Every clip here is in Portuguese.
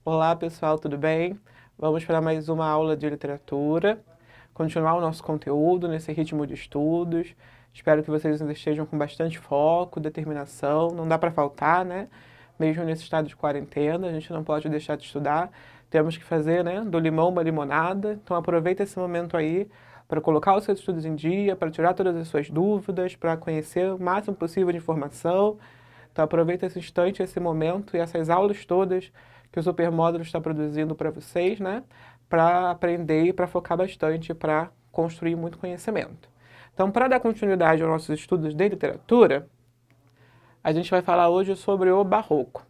Olá pessoal, tudo bem? Vamos para mais uma aula de literatura, continuar o nosso conteúdo nesse ritmo de estudos. Espero que vocês ainda estejam com bastante foco, determinação, não dá para faltar, né? Mesmo nesse estado de quarentena, a gente não pode deixar de estudar, temos que fazer, né, do limão uma limonada. Então aproveita esse momento aí para colocar os seus estudos em dia, para tirar todas as suas dúvidas, para conhecer o máximo possível de informação. Então aproveita esse instante, esse momento e essas aulas todas que o Supermódulo está produzindo para vocês, né? Para aprender e para focar bastante, para construir muito conhecimento. Então, para dar continuidade aos nossos estudos de literatura, a gente vai falar hoje sobre o Barroco.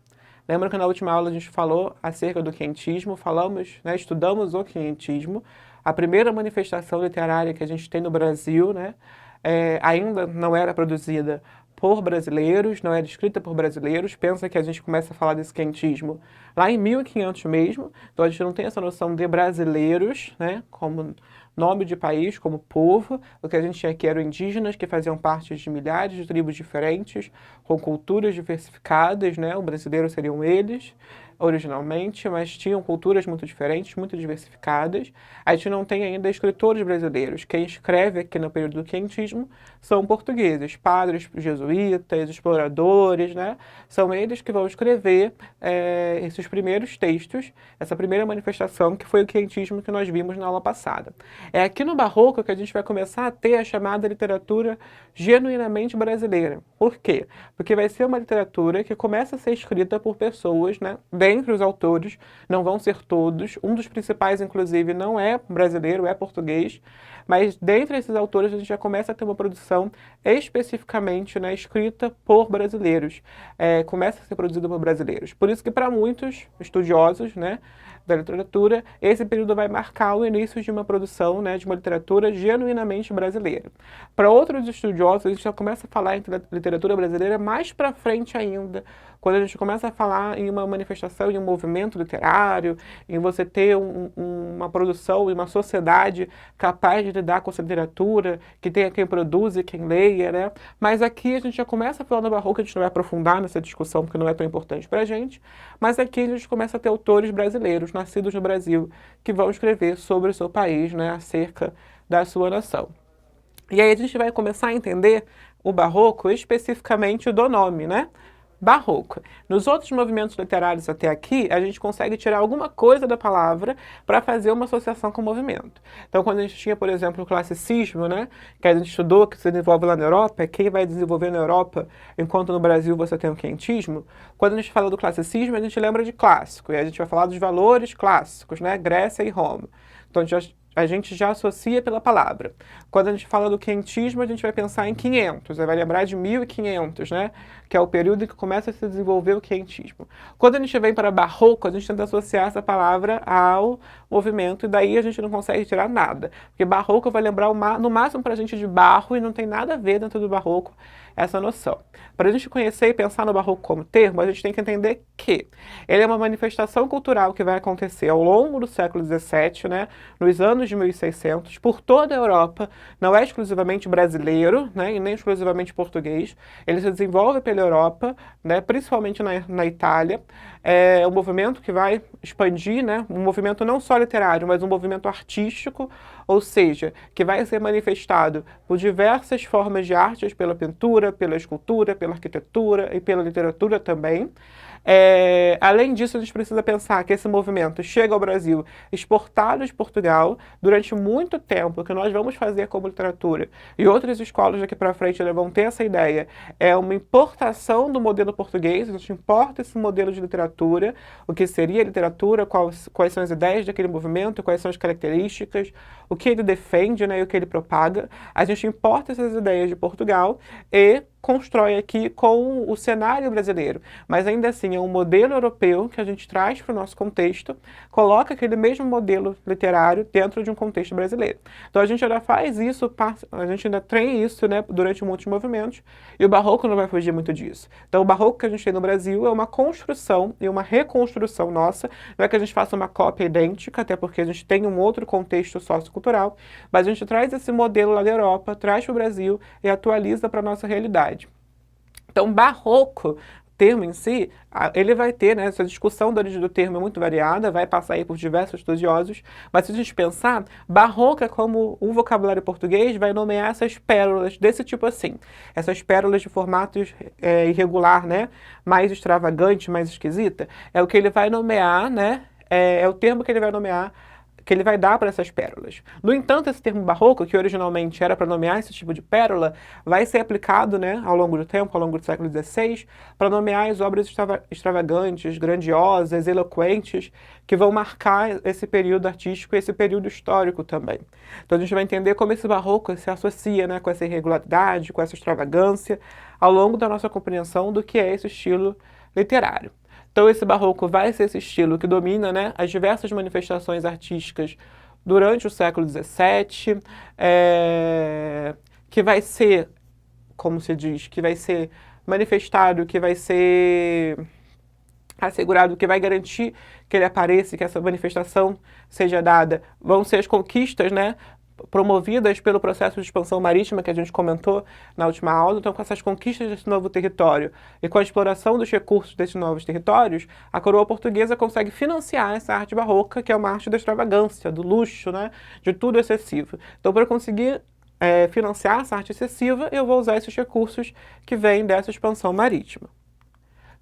Lembra que na última aula a gente falou acerca do quentismo, falamos, né, estudamos o quentismo, a primeira manifestação literária que a gente tem no Brasil, né, ainda não era produzida por brasileiros, não era escrita por brasileiros. Pensa que a gente começa a falar desse quentismo lá em 1500 mesmo, então a gente não tem essa noção de brasileiros, né, como nome de país, como povo. O que a gente tinha aqui eram indígenas que faziam parte de milhares de tribos diferentes, com culturas diversificadas, né, o brasileiro seriam eles, originalmente, mas tinham culturas muito diferentes, muito diversificadas. A gente não tem ainda escritores brasileiros. Quem escreve aqui no período do quentismo são portugueses, padres jesuítas, exploradores, né? São eles que vão escrever esses primeiros textos, essa primeira manifestação que foi o quentismo que nós vimos na aula passada. É aqui no Barroco que a gente vai começar a ter a chamada literatura genuinamente brasileira. Por quê? Porque vai ser uma literatura que começa a ser escrita por pessoas, né? Dentre os autores, não vão ser todos. Um dos principais, inclusive, não é brasileiro, é português. Mas dentre esses autores a gente já começa a ter uma produção especificamente, né, escrita por brasileiros. Começa a ser produzida por brasileiros. Por isso que para muitos estudiosos, né, da literatura, esse período vai marcar o início de uma produção, né, de uma literatura genuinamente brasileira. Para outros estudiosos, a gente já começa a falar em literatura brasileira mais para frente ainda, quando a gente começa a falar em uma manifestação, em um movimento literário, em você ter uma produção e uma sociedade capaz de lidar com essa literatura, que tenha quem produza e quem leia, né? Mas aqui a gente já começa a falar no Barroco, a gente não vai aprofundar nessa discussão porque não é tão importante para a gente, mas aqui a gente começa a ter autores brasileiros, nascidos no Brasil, que vão escrever sobre o seu país, né, acerca da sua nação. E aí a gente vai começar a entender o Barroco especificamente do nome, né? Barroco. Nos outros movimentos literários até aqui, a gente consegue tirar alguma coisa da palavra para fazer uma associação com o movimento. Então, quando a gente tinha, por exemplo, o classicismo, né, que a gente estudou, que se desenvolve lá na Europa, quem vai desenvolver na Europa, enquanto no Brasil você tem o quentismo, quando a gente fala do classicismo, a gente lembra de clássico, e a gente vai falar dos valores clássicos, né, Grécia e Roma. Então, a gente já associa pela palavra. Quando a gente fala do quentismo, a gente vai pensar em 500, vai lembrar de 1500, né? Que é o período em que começa a se desenvolver o quentismo. Quando a gente vem para barroco, a gente tenta associar essa palavra ao movimento, e daí a gente não consegue tirar nada. Porque barroco vai lembrar no máximo para a gente de barro, e não tem nada a ver dentro do barroco essa noção. Para a gente conhecer e pensar no barroco como termo, a gente tem que entender que ele é uma manifestação cultural que vai acontecer ao longo do século XVII, né, nos anos de 1600, por toda a Europa, não é exclusivamente brasileiro, né, e nem exclusivamente português. Ele se desenvolve pela Europa, né, principalmente na Itália. É um movimento que vai expandir, né, um movimento não só literário, mas um movimento artístico, ou seja, que vai ser manifestado por diversas formas de artes, pela pintura, pela escultura, pela arquitetura e pela literatura também. Além disso, a gente precisa pensar que esse movimento chega ao Brasil exportado de Portugal durante muito tempo. O que nós vamos fazer como literatura, e outras escolas daqui para frente vão ter essa ideia, é uma importação do modelo português. A gente importa esse modelo de literatura, o que seria literatura, quais são as ideias daquele movimento, quais são as características, o que ele defende, né, e o que ele propaga. A gente importa essas ideias de Portugal e constrói aqui com o cenário brasileiro, mas ainda assim é um modelo europeu que a gente traz para o nosso contexto, coloca aquele mesmo modelo literário dentro de um contexto brasileiro. Então a gente ainda faz isso, a gente ainda treina isso, né, durante muitos movimentos, e o barroco não vai fugir muito disso. Então o barroco que a gente tem no Brasil é uma construção e uma reconstrução nossa, não é que a gente faça uma cópia idêntica, até porque a gente tem um outro contexto sociocultural, mas a gente traz esse modelo lá da Europa, traz para o Brasil e atualiza para a nossa realidade. Então, barroco termo em si, ele vai ter, né, essa discussão da origem do termo é muito variada, vai passar aí por diversos estudiosos, mas se a gente pensar, barroca, como o vocabulário português, vai nomear essas pérolas desse tipo assim, essas pérolas de formatos irregular, né, mais extravagante, mais esquisita, é o que ele vai nomear, né, é o termo que ele vai nomear, que ele vai dar para essas pérolas. No entanto, esse termo barroco, que originalmente era para nomear esse tipo de pérola, vai ser aplicado, né, ao longo do tempo, ao longo do século XVI, para nomear as obras extravagantes, grandiosas, eloquentes, que vão marcar esse período artístico e esse período histórico também. Então a gente vai entender como esse barroco se associa, né, com essa irregularidade, com essa extravagância, ao longo da nossa compreensão do que é esse estilo literário. Então esse barroco vai ser esse estilo que domina, né, as diversas manifestações artísticas durante o século XVII, que vai ser, como se diz, que vai ser manifestado, que vai ser assegurado, que vai garantir que ele apareça, que essa manifestação seja dada, vão ser as conquistas, né, promovidas pelo processo de expansão marítima que a gente comentou na última aula. Então, com essas conquistas desse novo território e com a exploração dos recursos desses novos territórios, a coroa portuguesa consegue financiar essa arte barroca, que é uma arte da extravagância, do luxo, né, de tudo excessivo. Então, para conseguir financiar essa arte excessiva, eu vou usar esses recursos que vêm dessa expansão marítima.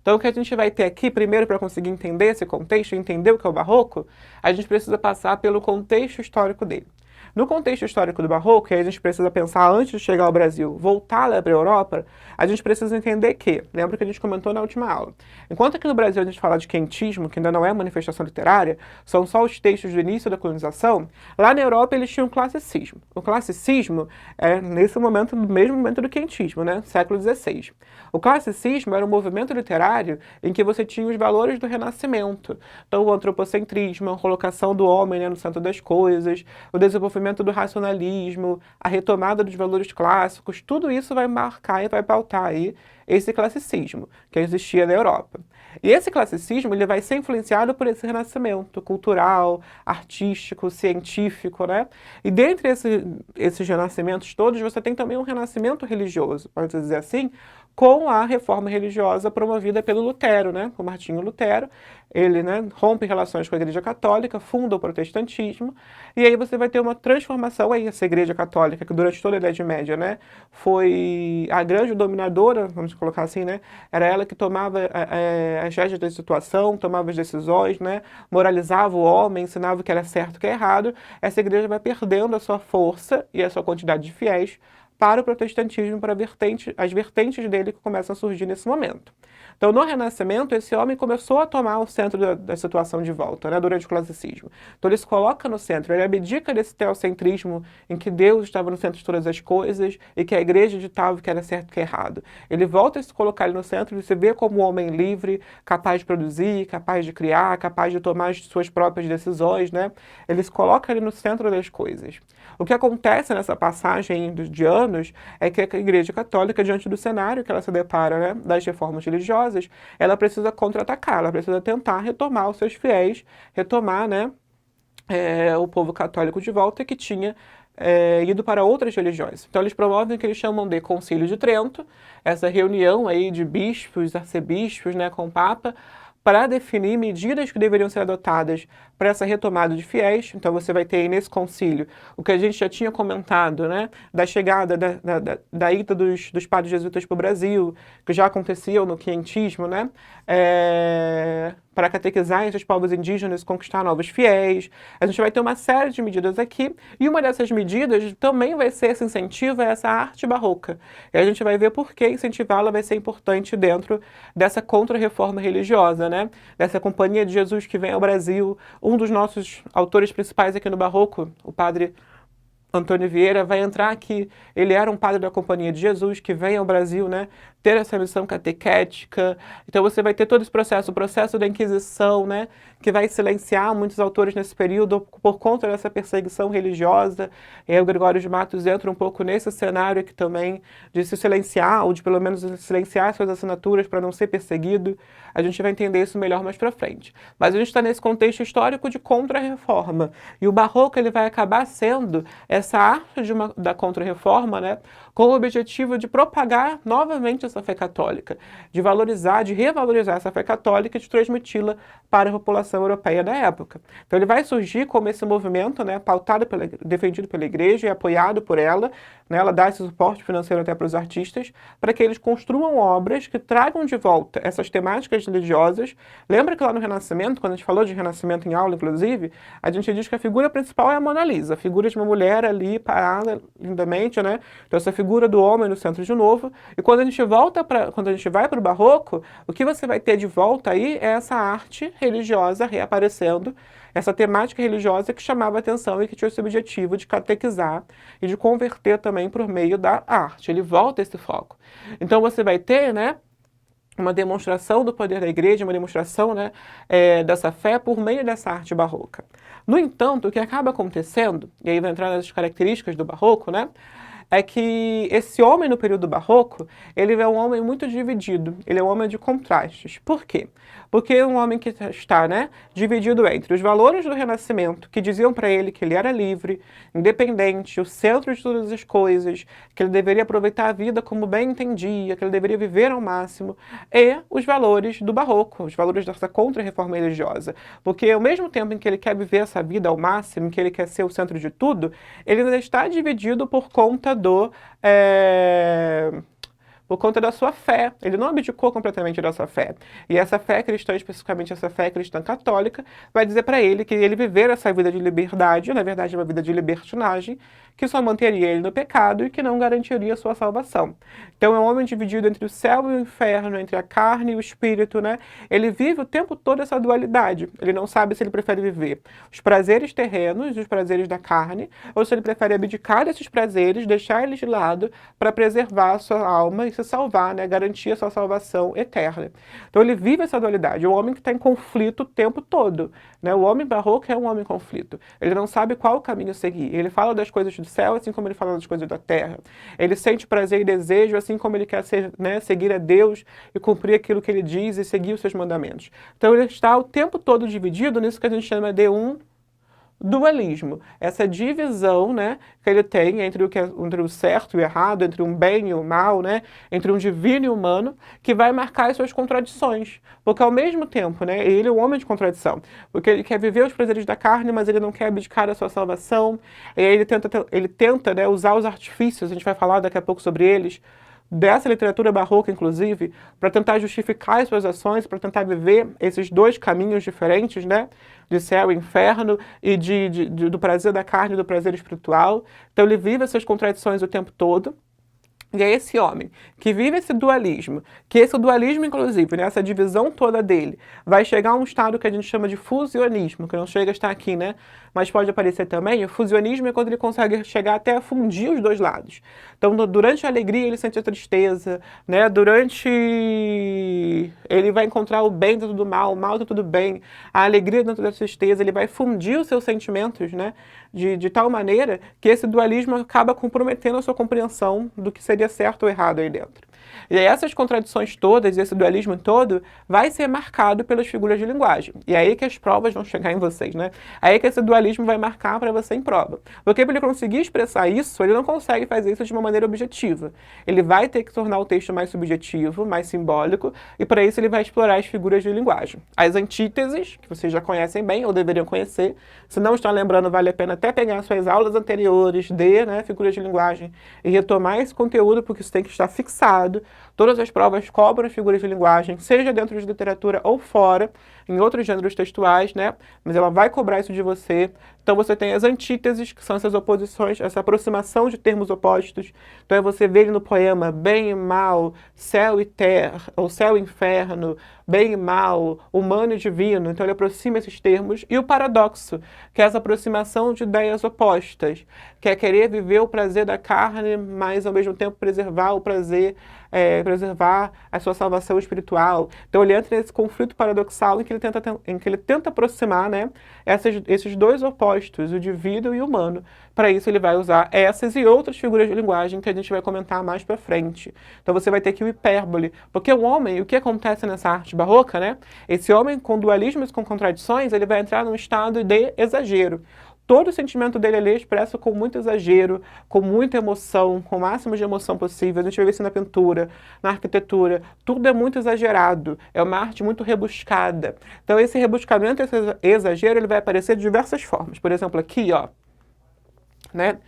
Então, o que a gente vai ter aqui, primeiro, para conseguir entender esse contexto, entender o que é o barroco, a gente precisa passar pelo contexto histórico dele. No contexto histórico do barroco, que aí a gente precisa pensar antes de chegar ao Brasil, voltar lá para a Europa, a gente precisa entender que, lembra que a gente comentou na última aula, enquanto aqui no Brasil a gente fala de quentismo, que ainda não é manifestação literária, são só os textos do início da colonização, lá na Europa eles tinham o classicismo. O classicismo é, nesse momento, no mesmo momento do quentismo, né? Século XVI. O classicismo era um movimento literário em que você tinha os valores do Renascimento. Então, o antropocentrismo, a colocação do homem, né, no centro das coisas, o desenvolvimento do racionalismo, a retomada dos valores clássicos, tudo isso vai marcar e vai pautar aí esse classicismo que existia na Europa. E esse classicismo ele vai ser influenciado por esse renascimento cultural, artístico, científico, né? E dentre esses renascimentos todos, você tem também um renascimento religioso, pode dizer assim, com a reforma religiosa promovida pelo Lutero, né? O Martinho Lutero, ele, né, rompe relações com a Igreja Católica, funda o protestantismo, e aí você vai ter uma transformação aí, essa Igreja Católica, que durante toda a Idade Média, né, foi a grande dominadora, vamos colocar assim, né, era ela que tomava as rédeas da situação, tomava as decisões, né, moralizava o homem, ensinava o que era certo e o que é errado. Essa igreja vai perdendo a sua força e a sua quantidade de fiéis para o protestantismo, para as vertentes dele que começam a surgir nesse momento. Então, no Renascimento, esse homem começou a tomar o centro da situação de volta, né, durante o classicismo. Então, ele se coloca no centro, ele abdica desse teocentrismo em que Deus estava no centro de todas as coisas e que a igreja ditava o que era certo e o que é errado. Ele volta a se colocar ali no centro e se vê como um homem livre, capaz de produzir, capaz de criar, capaz de tomar as suas próprias decisões, né? Ele se coloca ali no centro das coisas. O que acontece nessa passagem de anos é que a Igreja Católica, diante do cenário que ela se depara, né, das reformas religiosas, ela precisa contra-atacar, ela precisa tentar retomar os seus fiéis, retomar, né, o povo católico de volta que tinha ido para outras religiões. Então eles promovem o que eles chamam de Concílio de Trento, essa reunião aí de bispos, arcebispos, né, com o Papa, para definir medidas que deveriam ser adotadas para essa retomada de fiéis. Então você vai ter aí nesse concílio o que a gente já tinha comentado, né, da chegada da ida dos padres jesuítas para o Brasil, que já aconteciam no quinhentismo, né, para catequizar esses povos indígenas e conquistar novos fiéis. A gente vai ter uma série de medidas aqui, e uma dessas medidas também vai ser esse incentivo a essa arte barroca. E a gente vai ver por que incentivá-la vai ser importante dentro dessa contra-reforma religiosa, né? Dessa Companhia de Jesus que vem ao Brasil. Um dos nossos autores principais aqui no Barroco, o padre Antônio Vieira, vai entrar aqui. Ele era um padre da Companhia de Jesus que vem ao Brasil, né, ter essa missão catequética. Então você vai ter todo esse processo, o processo da Inquisição, né, que vai silenciar muitos autores nesse período por conta dessa perseguição religiosa. E aí o Gregório de Matos entra um pouco nesse cenário aqui também, de se silenciar, ou de pelo menos silenciar suas assinaturas para não ser perseguido. A gente vai entender isso melhor mais para frente. Mas a gente está nesse contexto histórico de contra-reforma. E o Barroco ele vai acabar sendo essa arte da contra-reforma, né, com o objetivo de propagar novamente essa fé católica, de valorizar, de revalorizar essa fé católica e de transmiti-la para a população europeia da época. Então ele vai surgir como esse movimento, né, defendido pela igreja e apoiado por ela, né, ela dá esse suporte financeiro até para os artistas, para que eles construam obras que tragam de volta essas temáticas religiosas. Lembra que lá no Renascimento, quando a gente falou de Renascimento em aula, inclusive, a gente diz que a figura principal é a Mona Lisa, a figura de uma mulher ali parada lindamente, né? Então essa figura do homem no centro de novo. E quando a gente vai para o Barroco, o que você vai ter de volta aí é essa arte religiosa reaparecendo, essa temática religiosa que chamava a atenção e que tinha esse objetivo de catequizar e de converter também por meio da arte. Ele volta a esse foco. Então você vai ter, né, uma demonstração do poder da igreja, uma demonstração, né, dessa fé por meio dessa arte barroca. No entanto, o que acaba acontecendo, e aí vai entrar nas características do barroco, né, é que esse homem no período barroco, ele é um homem muito dividido, ele é um homem de contrastes. Por quê? Porque é um homem que está, né, dividido entre os valores do Renascimento, que diziam para ele que ele era livre, independente, o centro de todas as coisas, que ele deveria aproveitar a vida como bem entendia, que ele deveria viver ao máximo, e os valores do barroco, os valores dessa contra-reforma religiosa. Porque ao mesmo tempo em que ele quer viver essa vida ao máximo, que ele quer ser o centro de tudo, ele ainda está dividido por conta por conta da sua fé. Ele não abdicou completamente da sua fé. E essa fé cristã, especificamente essa fé cristã católica, vai dizer para ele que ele viver essa vida de liberdade, na verdade uma vida de libertinagem, que só manteria ele no pecado e que não garantiria a sua salvação. Então é um homem dividido entre o céu e o inferno, entre a carne e o espírito, né? Ele vive o tempo todo essa dualidade. Ele não sabe se ele prefere viver os prazeres terrenos, os prazeres da carne, ou se ele prefere abdicar desses prazeres, deixar eles de lado para preservar a sua alma e se salvar, né? Garantir a sua salvação eterna. Então ele vive essa dualidade. É um homem que está em conflito o tempo todo, né? O homem barroco é um homem em conflito. Ele não sabe qual caminho seguir. Ele fala das coisas do céu, assim como ele fala das coisas da terra. Ele sente prazer e desejo, assim como ele quer seguir a Deus e cumprir aquilo que ele diz e seguir os seus mandamentos. Então ele está o tempo todo dividido nisso que a gente chama de um dualismo, essa divisão, né, que ele tem entre o certo e o errado, entre um bem e o mal, né, entre um divino e o humano, que vai marcar as suas contradições, porque ao mesmo tempo, né, ele é um homem de contradição, porque ele quer viver os prazeres da carne, mas ele não quer abdicar da sua salvação, e aí ele tenta, né, usar os artifícios, a gente vai falar daqui a pouco sobre eles, dessa literatura barroca, inclusive, para tentar justificar as suas ações, para tentar viver esses dois caminhos diferentes, né? De céu e inferno, e do prazer da carne e do prazer espiritual. Então ele vive essas contradições o tempo todo. E é esse homem que vive esse dualismo, que esse dualismo, inclusive, né, essa divisão toda dele, vai chegar a um estado que a gente chama de fusionismo, que não chega a estar aqui, né? Mas pode aparecer também. O fusionismo é quando ele consegue chegar até a fundir os dois lados. Então, durante a alegria, ele sente a tristeza, né? Durante... ele vai encontrar o bem dentro do mal, o mal dentro do bem, a alegria dentro da tristeza, ele vai fundir os seus sentimentos, né? De tal maneira que esse dualismo acaba comprometendo a sua compreensão do que seria certo ou errado aí dentro. E aí essas contradições todas, esse dualismo todo, vai ser marcado pelas figuras de linguagem. E é aí que as provas vão chegar em vocês, né? Aí que esse dualismo vai marcar para você em prova. Porque para ele conseguir expressar isso, ele não consegue fazer isso de uma maneira objetiva. Ele vai ter que tornar o texto mais subjetivo, mais simbólico, e para isso ele vai explorar as figuras de linguagem. As antíteses, que vocês já conhecem bem, ou deveriam conhecer, se não estão lembrando, vale a pena até pegar suas aulas anteriores de, né, figuras de linguagem e retomar esse conteúdo, porque isso tem que estar fixado. Todas as provas cobram as figuras de linguagem, seja dentro de literatura ou fora, em outros gêneros textuais, né? Mas ela vai cobrar isso de você. Então você tem as antíteses, que são essas oposições, essa aproximação de termos opostos. Então é você ver no poema bem e mal, céu e terra, ou céu e inferno, bem e mal, humano e divino. Então ele aproxima esses termos. E o paradoxo, que é essa aproximação de ideias opostas, que é querer viver o prazer da carne, mas ao mesmo tempo preservar o prazer, preservar a sua salvação espiritual. Então ele entra nesse conflito paradoxal em que ele tenta aproximar, né, esses dois opostos, o divino e o humano. Para isso ele vai usar essas e outras figuras de linguagem que a gente vai comentar mais para frente. Então você vai ter aqui o hipérbole, porque o homem, o que acontece nessa arte barroca, né? Esse homem com dualismos, com contradições, ele vai entrar num estado de exagero. todo o sentimento dele ali é expresso com muito exagero, com muita emoção, com o máximo de emoção possível. A gente vai ver isso na pintura, na arquitetura, tudo é muito exagerado, é uma arte muito rebuscada. Então esse rebuscamento, esse exagero, ele vai aparecer de diversas formas. Por exemplo, aqui, ó, né?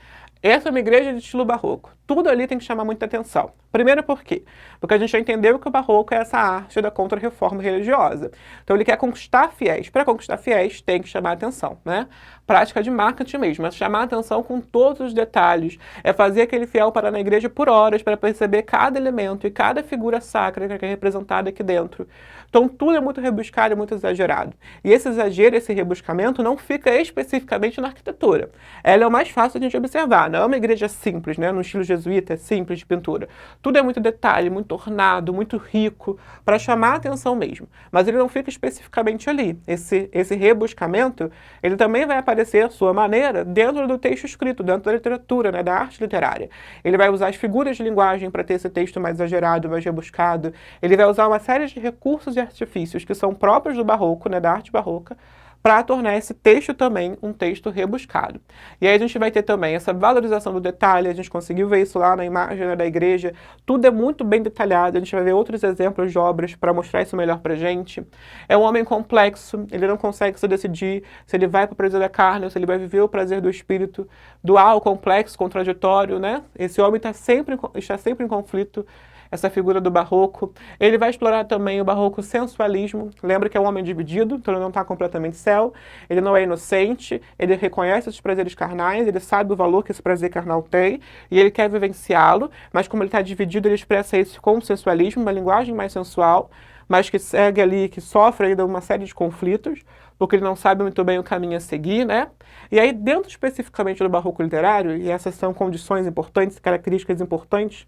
Essa é uma igreja de estilo barroco. Tudo ali tem que chamar muita atenção. Primeiro por quê? Porque a gente já entendeu que o barroco é essa arte da contra-reforma religiosa. Então ele quer conquistar fiéis. Para conquistar fiéis tem que chamar atenção, né? Prática de marketing mesmo, é chamar atenção com todos os detalhes. É fazer aquele fiel parar na igreja por horas para perceber cada elemento e cada figura sacra que é representada aqui dentro. Então tudo é muito rebuscado e muito exagerado. E esse exagero, esse rebuscamento não fica especificamente na arquitetura. Ela é o mais fácil de a gente observar. Não é uma igreja simples, né? No estilo jesuíta, simples de pintura. Tudo é muito detalhe, muito ornado, muito rico, para chamar a atenção mesmo. Mas ele não fica especificamente ali. Esse rebuscamento, ele também vai aparecer à sua maneira dentro do texto escrito, dentro da literatura, né, da arte literária. Ele vai usar as figuras de linguagem para ter esse texto mais exagerado, mais rebuscado. Ele vai usar uma série de recursos e artifícios que são próprios do barroco, né, da arte barroca, para tornar esse texto também um texto rebuscado. E aí a gente vai ter também essa valorização do detalhe, a gente conseguiu ver isso lá na imagem, né, da igreja, tudo é muito bem detalhado, a gente vai ver outros exemplos de obras para mostrar isso melhor para a gente. É um homem complexo, ele não consegue se decidir se ele vai para o prazer da carne ou se ele vai viver o prazer do espírito, dual, complexo, contraditório, né? Esse homem está sempre em conflito, essa figura do barroco. Ele vai explorar também o barroco sensualismo. Lembra que é um homem dividido, então ele não está completamente céu, ele não é inocente, ele reconhece os prazeres carnais, ele sabe o valor que esse prazer carnal tem e ele quer vivenciá-lo, mas como ele está dividido, ele expressa isso com o sensualismo, uma linguagem mais sensual, mas que segue ali, que sofre ainda uma série de conflitos, porque ele não sabe muito bem o caminho a seguir, né? E aí, dentro especificamente do barroco literário, e essas são condições importantes, características importantes,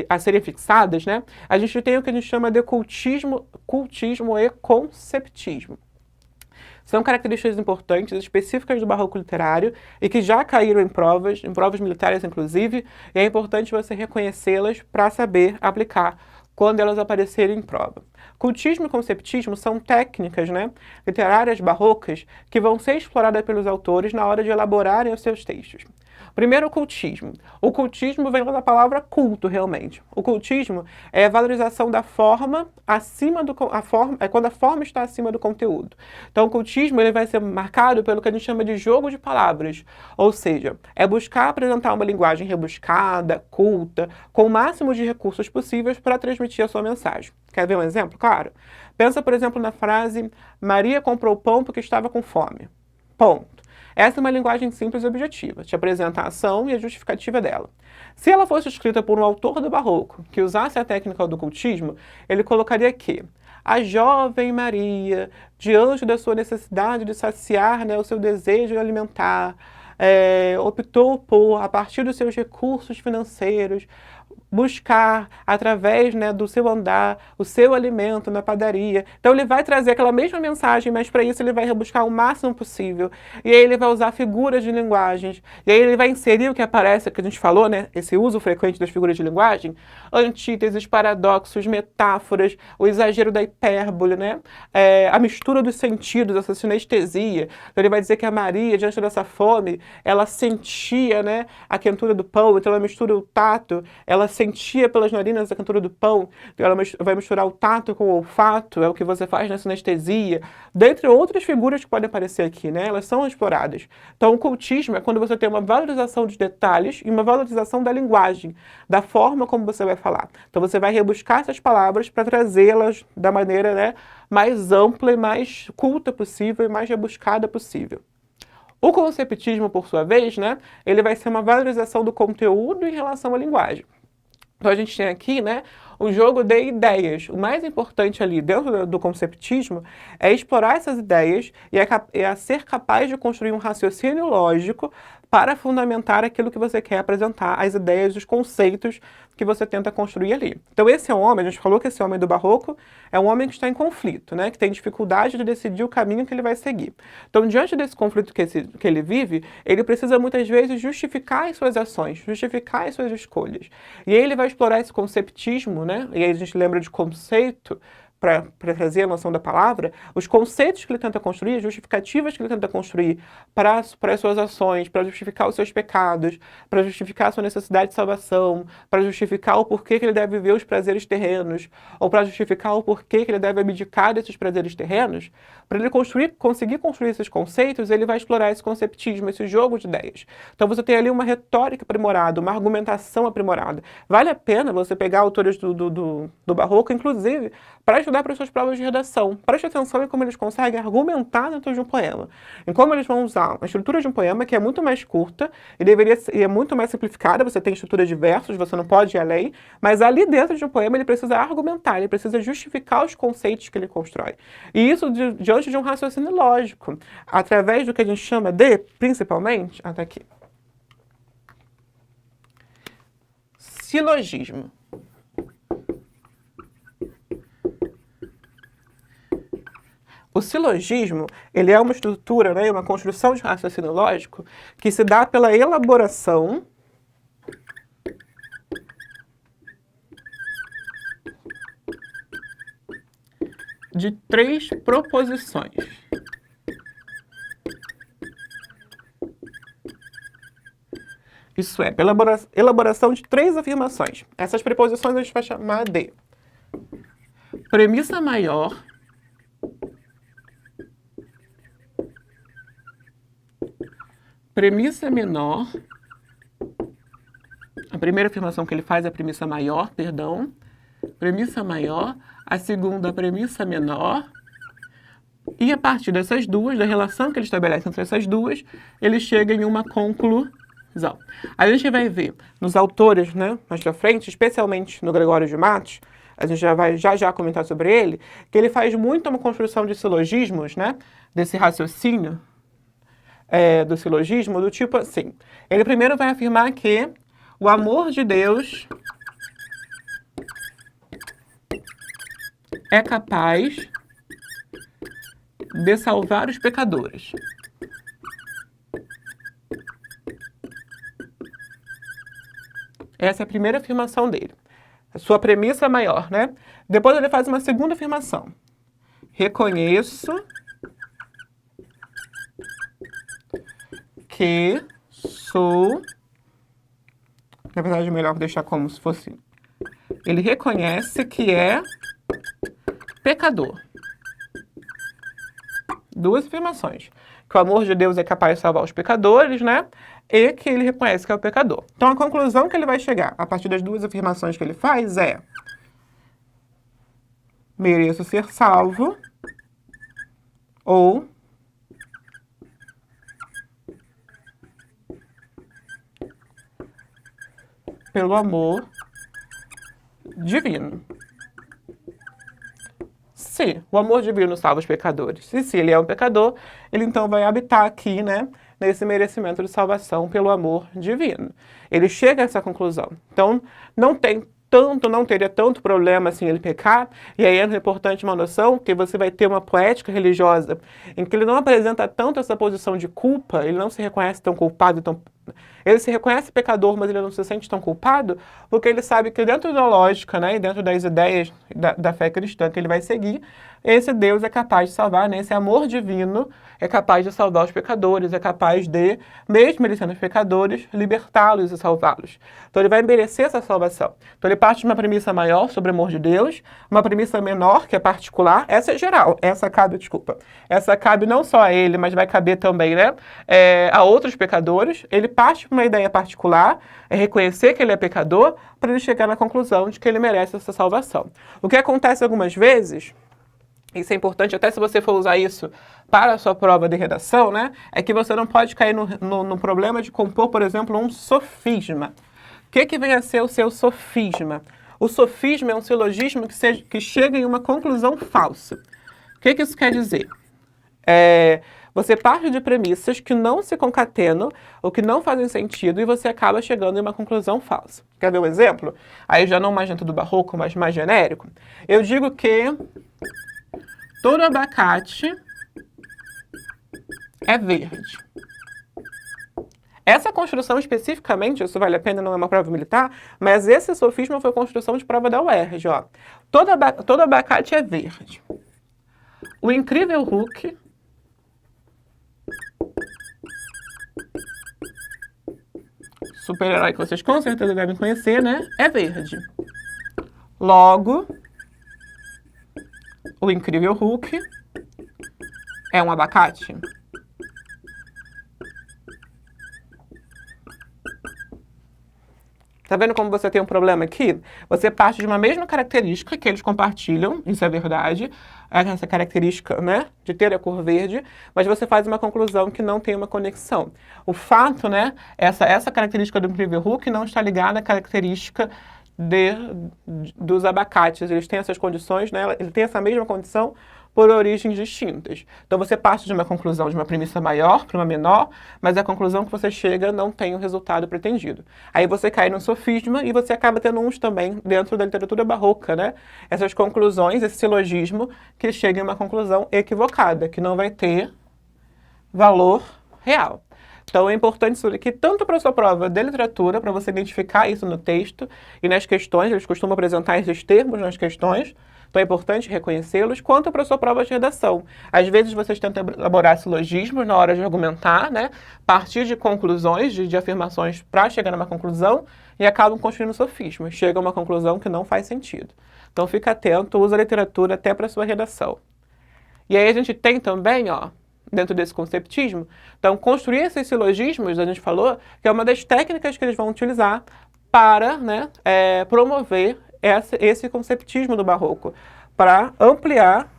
a serem fixadas, né? A gente tem o que a gente chama de cultismo e conceptismo. São características importantes, específicas do barroco literário e que já caíram em provas militares inclusive, e é importante você reconhecê-las para saber aplicar quando elas aparecerem em prova. Cultismo e conceptismo são técnicas, né, literárias barrocas que vão ser exploradas pelos autores na hora de elaborarem os seus textos. Primeiro, o cultismo. O cultismo vem da palavra culto, realmente. O cultismo é a valorização da forma acima do... é quando a forma está acima do conteúdo. Então, o cultismo ele vai ser marcado pelo que a gente chama de jogo de palavras. Ou seja, é buscar apresentar uma linguagem rebuscada, culta, com o máximo de recursos possíveis para transmitir a sua mensagem. Quer ver um exemplo? Claro. Pensa, por exemplo, na frase Maria comprou pão porque estava com fome. Ponto. Essa é uma linguagem simples e objetiva, te apresenta a ação e a justificativa dela. Se ela fosse escrita por um autor do barroco, que usasse a técnica do cultismo, ele colocaria que a jovem Maria, diante da sua necessidade de saciar, né, o seu desejo alimentar, optou por, a partir dos seus recursos financeiros, buscar, através, né, do seu andar, o seu alimento na padaria. Então ele vai trazer aquela mesma mensagem, mas para isso ele vai rebuscar o máximo possível. E aí ele vai usar figuras de linguagens. E aí ele vai inserir o que aparece, que a gente falou, né, esse uso frequente das figuras de linguagem, antíteses, paradoxos, metáforas, o exagero da hipérbole, né, a mistura dos sentidos, essa sinestesia. Então ele vai dizer que a Maria, diante dessa fome, ela sentia, né, a quentura do pão, então ela mistura o tato, ela sentia pelas narinas a quentura do pão, ela vai misturar o tato com o olfato, é o que você faz na sinestesia, dentre outras figuras que podem aparecer aqui, né? Elas são exploradas. Então o cultismo é quando você tem uma valorização dos detalhes e uma valorização da linguagem, da forma como você vai falar. Então você vai rebuscar essas palavras para trazê-las da maneira, né, mais ampla e mais culta possível e mais rebuscada possível. O conceptismo, por sua vez, né, ele vai ser uma valorização do conteúdo em relação à linguagem. Então a gente tem aqui, né, o jogo de ideias. O mais importante ali dentro do conceptismo é explorar essas ideias e ser capaz de construir um raciocínio lógico para fundamentar aquilo que você quer apresentar, as ideias, os conceitos que você tenta construir ali. Então esse é um homem, a gente falou que esse homem do barroco é um homem que está em conflito, né, que tem dificuldade de decidir o caminho que ele vai seguir. Então diante desse conflito que ele vive, ele precisa muitas vezes justificar as suas ações, justificar as suas escolhas. E aí ele vai explorar esse conceptismo, né, e aí a gente lembra de conceito, para trazer a noção da palavra, os conceitos que ele tenta construir, as justificativas que ele tenta construir para as suas ações, para justificar os seus pecados, para justificar a sua necessidade de salvação, para justificar o porquê que ele deve viver os prazeres terrenos, ou para justificar o porquê que ele deve abdicar desses prazeres terrenos, para ele conseguir construir esses conceitos, ele vai explorar esse conceptismo, esse jogo de ideias. Então você tem ali uma retórica aprimorada, uma argumentação aprimorada. Vale a pena você pegar autores do Barroco, inclusive, para estudar para as suas provas de redação. Preste atenção em como eles conseguem argumentar dentro de um poema. Em como eles vão usar a estrutura de um poema, que é muito mais curta e é muito mais simplificada. Você tem estrutura de versos, você não pode ir além, mas ali dentro de um poema ele precisa argumentar, ele precisa justificar os conceitos que ele constrói. E isso diante de um raciocínio lógico, através do que a gente chama de, principalmente, até aqui, silogismo. O silogismo, ele é uma estrutura, né, uma construção de raciocínio lógico que se dá pela elaboração de 3 proposições. Isso é, pela elaboração de 3 afirmações. Essas preposições a gente vai chamar de premissa maior, premissa menor. A primeira afirmação que ele faz é a premissa maior, perdão. Premissa maior, a segunda a premissa menor. E a partir dessas duas, da relação que ele estabelece entre essas duas, ele chega em uma conclusão. A gente vai ver nos autores, né, mais pra frente, especialmente no Gregório de Matos, a gente já vai já comentar sobre ele, que ele faz muito uma construção de silogismos, né, desse raciocínio do silogismo, do tipo assim. Ele primeiro vai afirmar que o amor de Deus é capaz de salvar os pecadores. Essa é a primeira afirmação dele. A sua premissa maior, né? Depois ele faz uma segunda afirmação. Reconheço que sou... Na verdade, é melhor deixar como se fosse... Ele reconhece que é pecador. 2 afirmações. Que o amor de Deus é capaz de salvar os pecadores, né? E que ele reconhece que é o pecador. Então, a conclusão que ele vai chegar, a partir das 2 afirmações que ele faz, é: mereço ser salvo, ou pelo amor divino. Se o amor divino salva os pecadores, e se ele é um pecador, ele então vai habitar aqui, né, nesse merecimento de salvação pelo amor divino. Ele chega a essa conclusão. Então, não teria tanto problema assim ele pecar, e aí é importante uma noção que você vai ter uma poética religiosa em que ele não apresenta tanto essa posição de culpa, ele não se reconhece tão culpado, ele se reconhece pecador, mas ele não se sente tão culpado, porque ele sabe que dentro da lógica, né, e dentro das ideias da fé cristã que ele vai seguir, esse Deus é capaz de salvar, né, esse amor divino é capaz de salvar os pecadores, é capaz de, mesmo eles sendo pecadores, libertá-los e salvá-los. Então ele vai merecer essa salvação. Então ele parte de uma premissa maior sobre o amor de Deus, uma premissa menor, que é particular, essa é geral, essa cabe não só a ele, mas vai caber também, né, a outros pecadores. Ele parte para uma ideia particular, é reconhecer que ele é pecador, para ele chegar na conclusão de que ele merece essa salvação. O que acontece algumas vezes, isso é importante, até se você for usar isso para a sua prova de redação, né, é que você não pode cair no problema de compor, por exemplo, um sofisma. O que vem a ser o seu sofisma? O sofisma é um silogismo que chega em uma conclusão falsa. O que isso quer dizer? Você parte de premissas que não se concatenam ou que não fazem sentido e você acaba chegando em uma conclusão falsa. Quer ver um exemplo? Aí já não mais dentro do barroco, mas mais genérico. Eu digo que todo abacate é verde. Essa construção especificamente, isso vale a pena, não é uma prova militar, mas esse sofisma foi construção de prova da UERJ, ó. Todo abacate é verde. O incrível Hulk, super-herói que vocês com certeza devem conhecer, né? É verde. Logo, o incrível Hulk é um abacate. Tá vendo como você tem um problema aqui? Você parte de uma mesma característica que eles compartilham, isso é verdade, essa característica, né, de ter a cor verde, mas você faz uma conclusão que não tem uma conexão. O fato, né, essa característica do incrível Hulk não está ligada à característica dos abacates. Eles têm essas condições, né, ele tem essa mesma condição por origens distintas. Então você parte de uma conclusão de uma premissa maior para uma menor, mas a conclusão que você chega não tem o resultado pretendido. Aí você cai no sofisma e você acaba tendo uns também dentro da literatura barroca, né? Essas conclusões, esse silogismo que chega em uma conclusão equivocada, que não vai ter valor real. Então é importante isso aqui, tanto para a sua prova de literatura, para você identificar isso no texto e nas questões, eles costumam apresentar esses termos nas questões, então é importante reconhecê-los, quanto para a sua prova de redação. Às vezes vocês tentam elaborar silogismos na hora de argumentar, né? Partir de conclusões, de afirmações para chegar numa conclusão e acabam construindo sofismas. Chegam a uma conclusão que não faz sentido. Então fica atento, usa a literatura até para a sua redação. E aí a gente tem também, ó, dentro desse conceptismo, então construir esses silogismos, a gente falou, que é uma das técnicas que eles vão utilizar para, né, promover esse conceptismo do barroco, para ampliar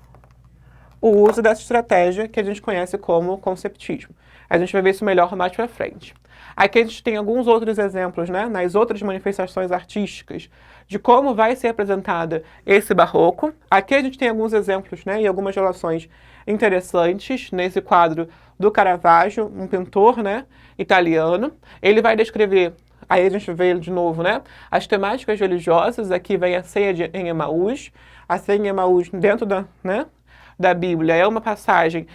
o uso dessa estratégia que a gente conhece como conceptismo. A gente vai ver isso melhor mais para frente. Aqui a gente tem alguns outros exemplos, né, nas outras manifestações artísticas, de como vai ser apresentada esse barroco. Aqui a gente tem alguns exemplos, né, e algumas relações interessantes nesse quadro do Caravaggio, um pintor, né, italiano. Ele vai descrever, aí a gente vê de novo, né, as temáticas religiosas. Aqui vem a ceia em Emaús. A ceia em Emaús, dentro da Bíblia, é uma passagem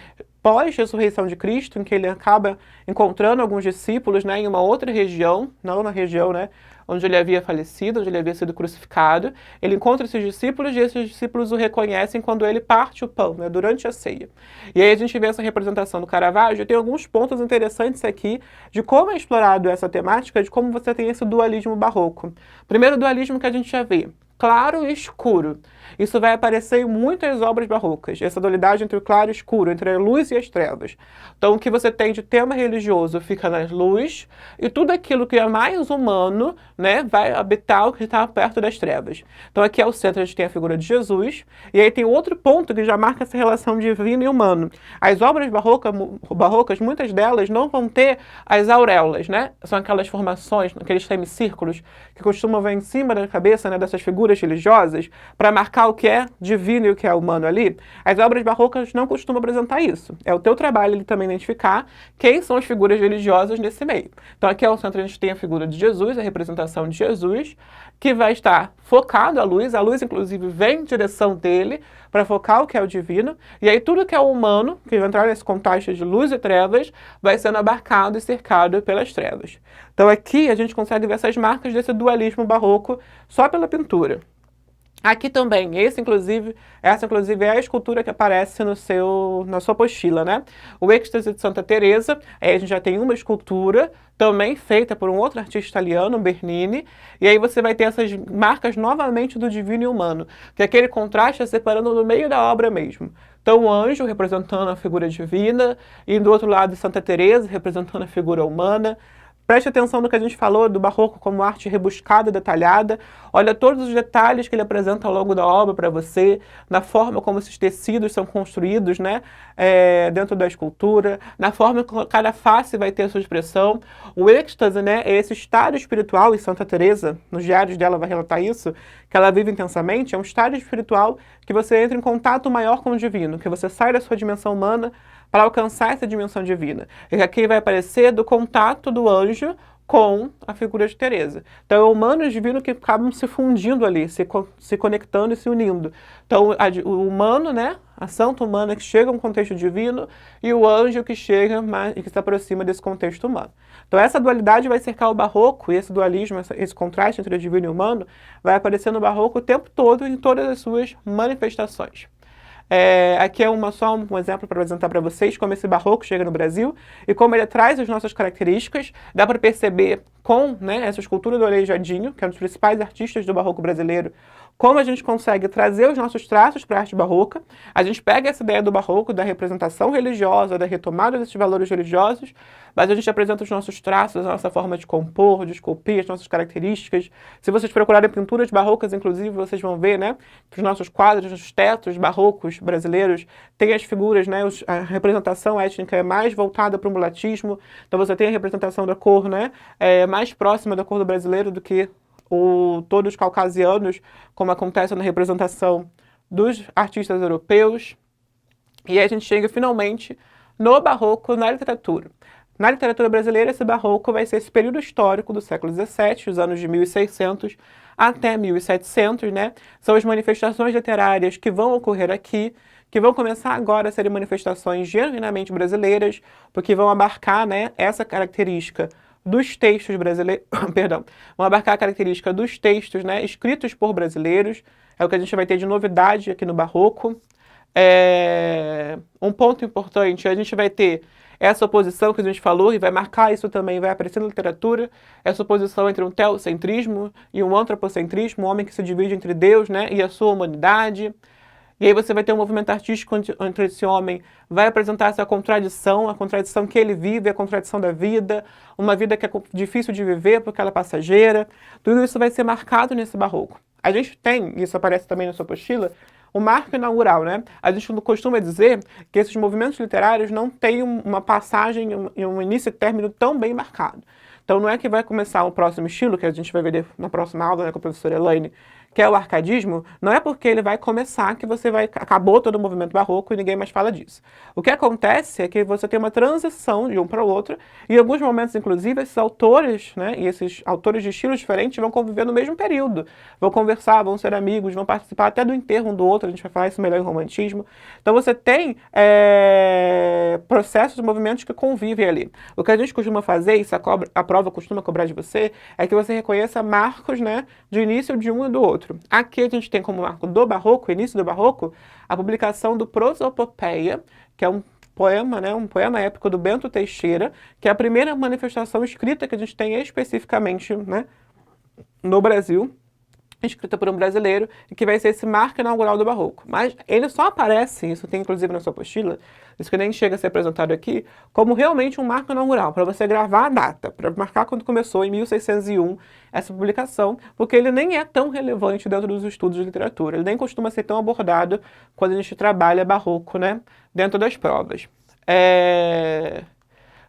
pós-ressurreição de Cristo, em que ele acaba encontrando alguns discípulos, né, em uma outra região, não na região, né, onde ele havia falecido, onde ele havia sido crucificado. Ele encontra esses discípulos e esses discípulos o reconhecem quando ele parte o pão, né, durante a ceia. E aí a gente vê essa representação do Caravaggio. Tem alguns pontos interessantes aqui de como é explorado essa temática, de como você tem esse dualismo barroco. Primeiro dualismo que a gente já vê, claro e escuro. Isso vai aparecer em muitas obras barrocas, essa dualidade entre o claro e o escuro, entre a luz e as trevas. Então, o que você tem de tema religioso fica na luz, e tudo aquilo que é mais humano, né, vai habitar o que está perto das trevas. Então, aqui ao centro a gente tem a figura de Jesus, e aí tem outro ponto que já marca essa relação divino e humano. As obras barrocas, muitas delas não vão ter as auréolas, né? São aquelas formações, aqueles semicírculos que costumam ver em cima da cabeça, né, dessas figuras religiosas, para marcar o que é divino e o que é humano ali. As obras barrocas não costumam apresentar isso. É o teu trabalho ele também identificar quem são as figuras religiosas nesse meio. Então aqui ao centro a gente tem a figura de Jesus, a representação de Jesus, que vai estar focado a luz inclusive vem em direção dele para focar o que é o divino, e aí tudo que é o humano, que vai entrar nesse contraste de luz e trevas, vai sendo abarcado e cercado pelas trevas. Então aqui a gente consegue ver essas marcas desse dualismo barroco só pela pintura. Aqui também, essa inclusive é a escultura que aparece na sua apostila, né? O êxtase de Santa Teresa, aí a gente já tem uma escultura também feita por um outro artista italiano, Bernini, e aí você vai ter essas marcas novamente do divino e humano, que é aquele contraste separando no meio da obra mesmo. Então o anjo representando a figura divina, e do outro lado Santa Teresa representando a figura humana. Preste atenção no que a gente falou do barroco como arte rebuscada e detalhada. Olha todos os detalhes que ele apresenta ao longo da obra para você, na forma como esses tecidos são construídos, né, dentro da escultura, na forma como cada face vai ter a sua expressão. O êxtase, né, é esse estado espiritual, e Santa Teresa, nos diários dela vai relatar isso, que ela vive intensamente, é um estado espiritual que você entra em contato maior com o divino, que você sai da sua dimensão humana para alcançar essa dimensão divina. E aqui vai aparecer do contato do anjo com a figura de Teresa. Então é o humano e o divino que acabam se fundindo ali, se conectando e se unindo. Então o humano, né, A santa humana que chega a um contexto divino e o anjo que chega e que se aproxima desse contexto humano. Então essa dualidade vai cercar o barroco, e esse dualismo, esse contraste entre o divino e o humano, vai aparecer no barroco o tempo todo em todas as suas manifestações. Aqui é só um exemplo para apresentar para vocês como esse barroco chega no Brasil e como ele traz as nossas características. Dá para perceber com, né, essa escultura do Aleijadinho, que é um dos principais artistas do barroco brasileiro, como a gente consegue trazer os nossos traços para a arte barroca. A gente pega essa ideia do barroco, da representação religiosa, da retomada desses valores religiosos, mas a gente apresenta os nossos traços, a nossa forma de compor, de esculpir, as nossas características. Se vocês procurarem pinturas barrocas, inclusive, vocês vão ver, né, que os nossos quadros, os tetos barrocos brasileiros têm as figuras, né, a representação étnica é mais voltada para o mulatismo. Então você tem a representação da cor, né, mais próxima da cor do brasileiro do que todos os caucasianos, como acontece na representação dos artistas europeus. E aí a gente chega finalmente no barroco na literatura. Na literatura brasileira, esse barroco vai ser esse período histórico do século XVII, os anos de 1600 até 1700, né? São as manifestações literárias que vão ocorrer aqui, que vão começar agora a serem manifestações genuinamente brasileiras, porque vão abarcar, né, essa característica dos textos brasileiros, perdão, vão abarcar a característica dos textos, né, escritos por brasileiros. É o que a gente vai ter de novidade aqui no barroco. Um ponto importante, a gente vai ter essa oposição que a gente falou, e vai marcar isso também, vai aparecer na literatura, essa oposição entre um teocentrismo e um antropocentrismo, um homem que se divide entre Deus, né, e a sua humanidade. E aí você vai ter um movimento artístico entre esse homem, vai apresentar essa contradição, a contradição que ele vive, a contradição da vida, uma vida que é difícil de viver porque ela é passageira. Tudo isso vai ser marcado nesse barroco. A gente tem, isso aparece também na sua apostila, o marco inaugural, né? A gente costuma dizer que esses movimentos literários não têm uma passagem e um início e término tão bem marcado. Então não é que vai começar o próximo estilo, que a gente vai ver na próxima aula, né, com a professora Elaine, que é o arcadismo, não é porque ele vai começar que acabou todo o movimento barroco e ninguém mais fala disso. O que acontece é que você tem uma transição de um para o outro, e em alguns momentos, inclusive, esses autores, né, e esses autores de estilos diferentes vão conviver no mesmo período, vão conversar, vão ser amigos, vão participar até do enterro um do outro, a gente vai falar isso melhor em romantismo. Então você tem processos, movimentos que convivem ali. O que a gente costuma fazer, isso a prova costuma cobrar de você, é que você reconheça marcos, né, de início de um e do outro. Aqui a gente tem como marco do barroco, início do barroco, a publicação do Prosopopeia, que é um poema, né, um poema épico do Bento Teixeira, que é a primeira manifestação escrita que a gente tem especificamente, né, no Brasil, escrita por um brasileiro, e que vai ser esse marco inaugural do barroco. Mas ele só aparece, isso tem inclusive na sua apostila, isso que nem chega a ser apresentado aqui, como realmente um marco inaugural, para você gravar a data, para marcar quando começou, em 1601, essa publicação, porque ele nem é tão relevante dentro dos estudos de literatura, ele nem costuma ser tão abordado quando a gente trabalha barroco, né, dentro das provas.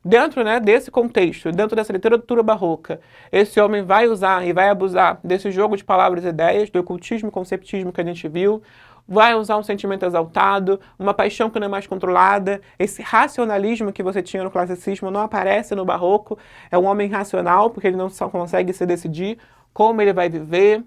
Dentro, né, desse contexto, dentro dessa literatura barroca, esse homem vai usar e vai abusar desse jogo de palavras e ideias, do ocultismo e conceptismo que a gente viu, vai usar um sentimento exaltado, uma paixão que não é mais controlada, esse racionalismo que você tinha no classicismo não aparece no barroco, é um homem racional, porque ele não só consegue se decidir como ele vai viver.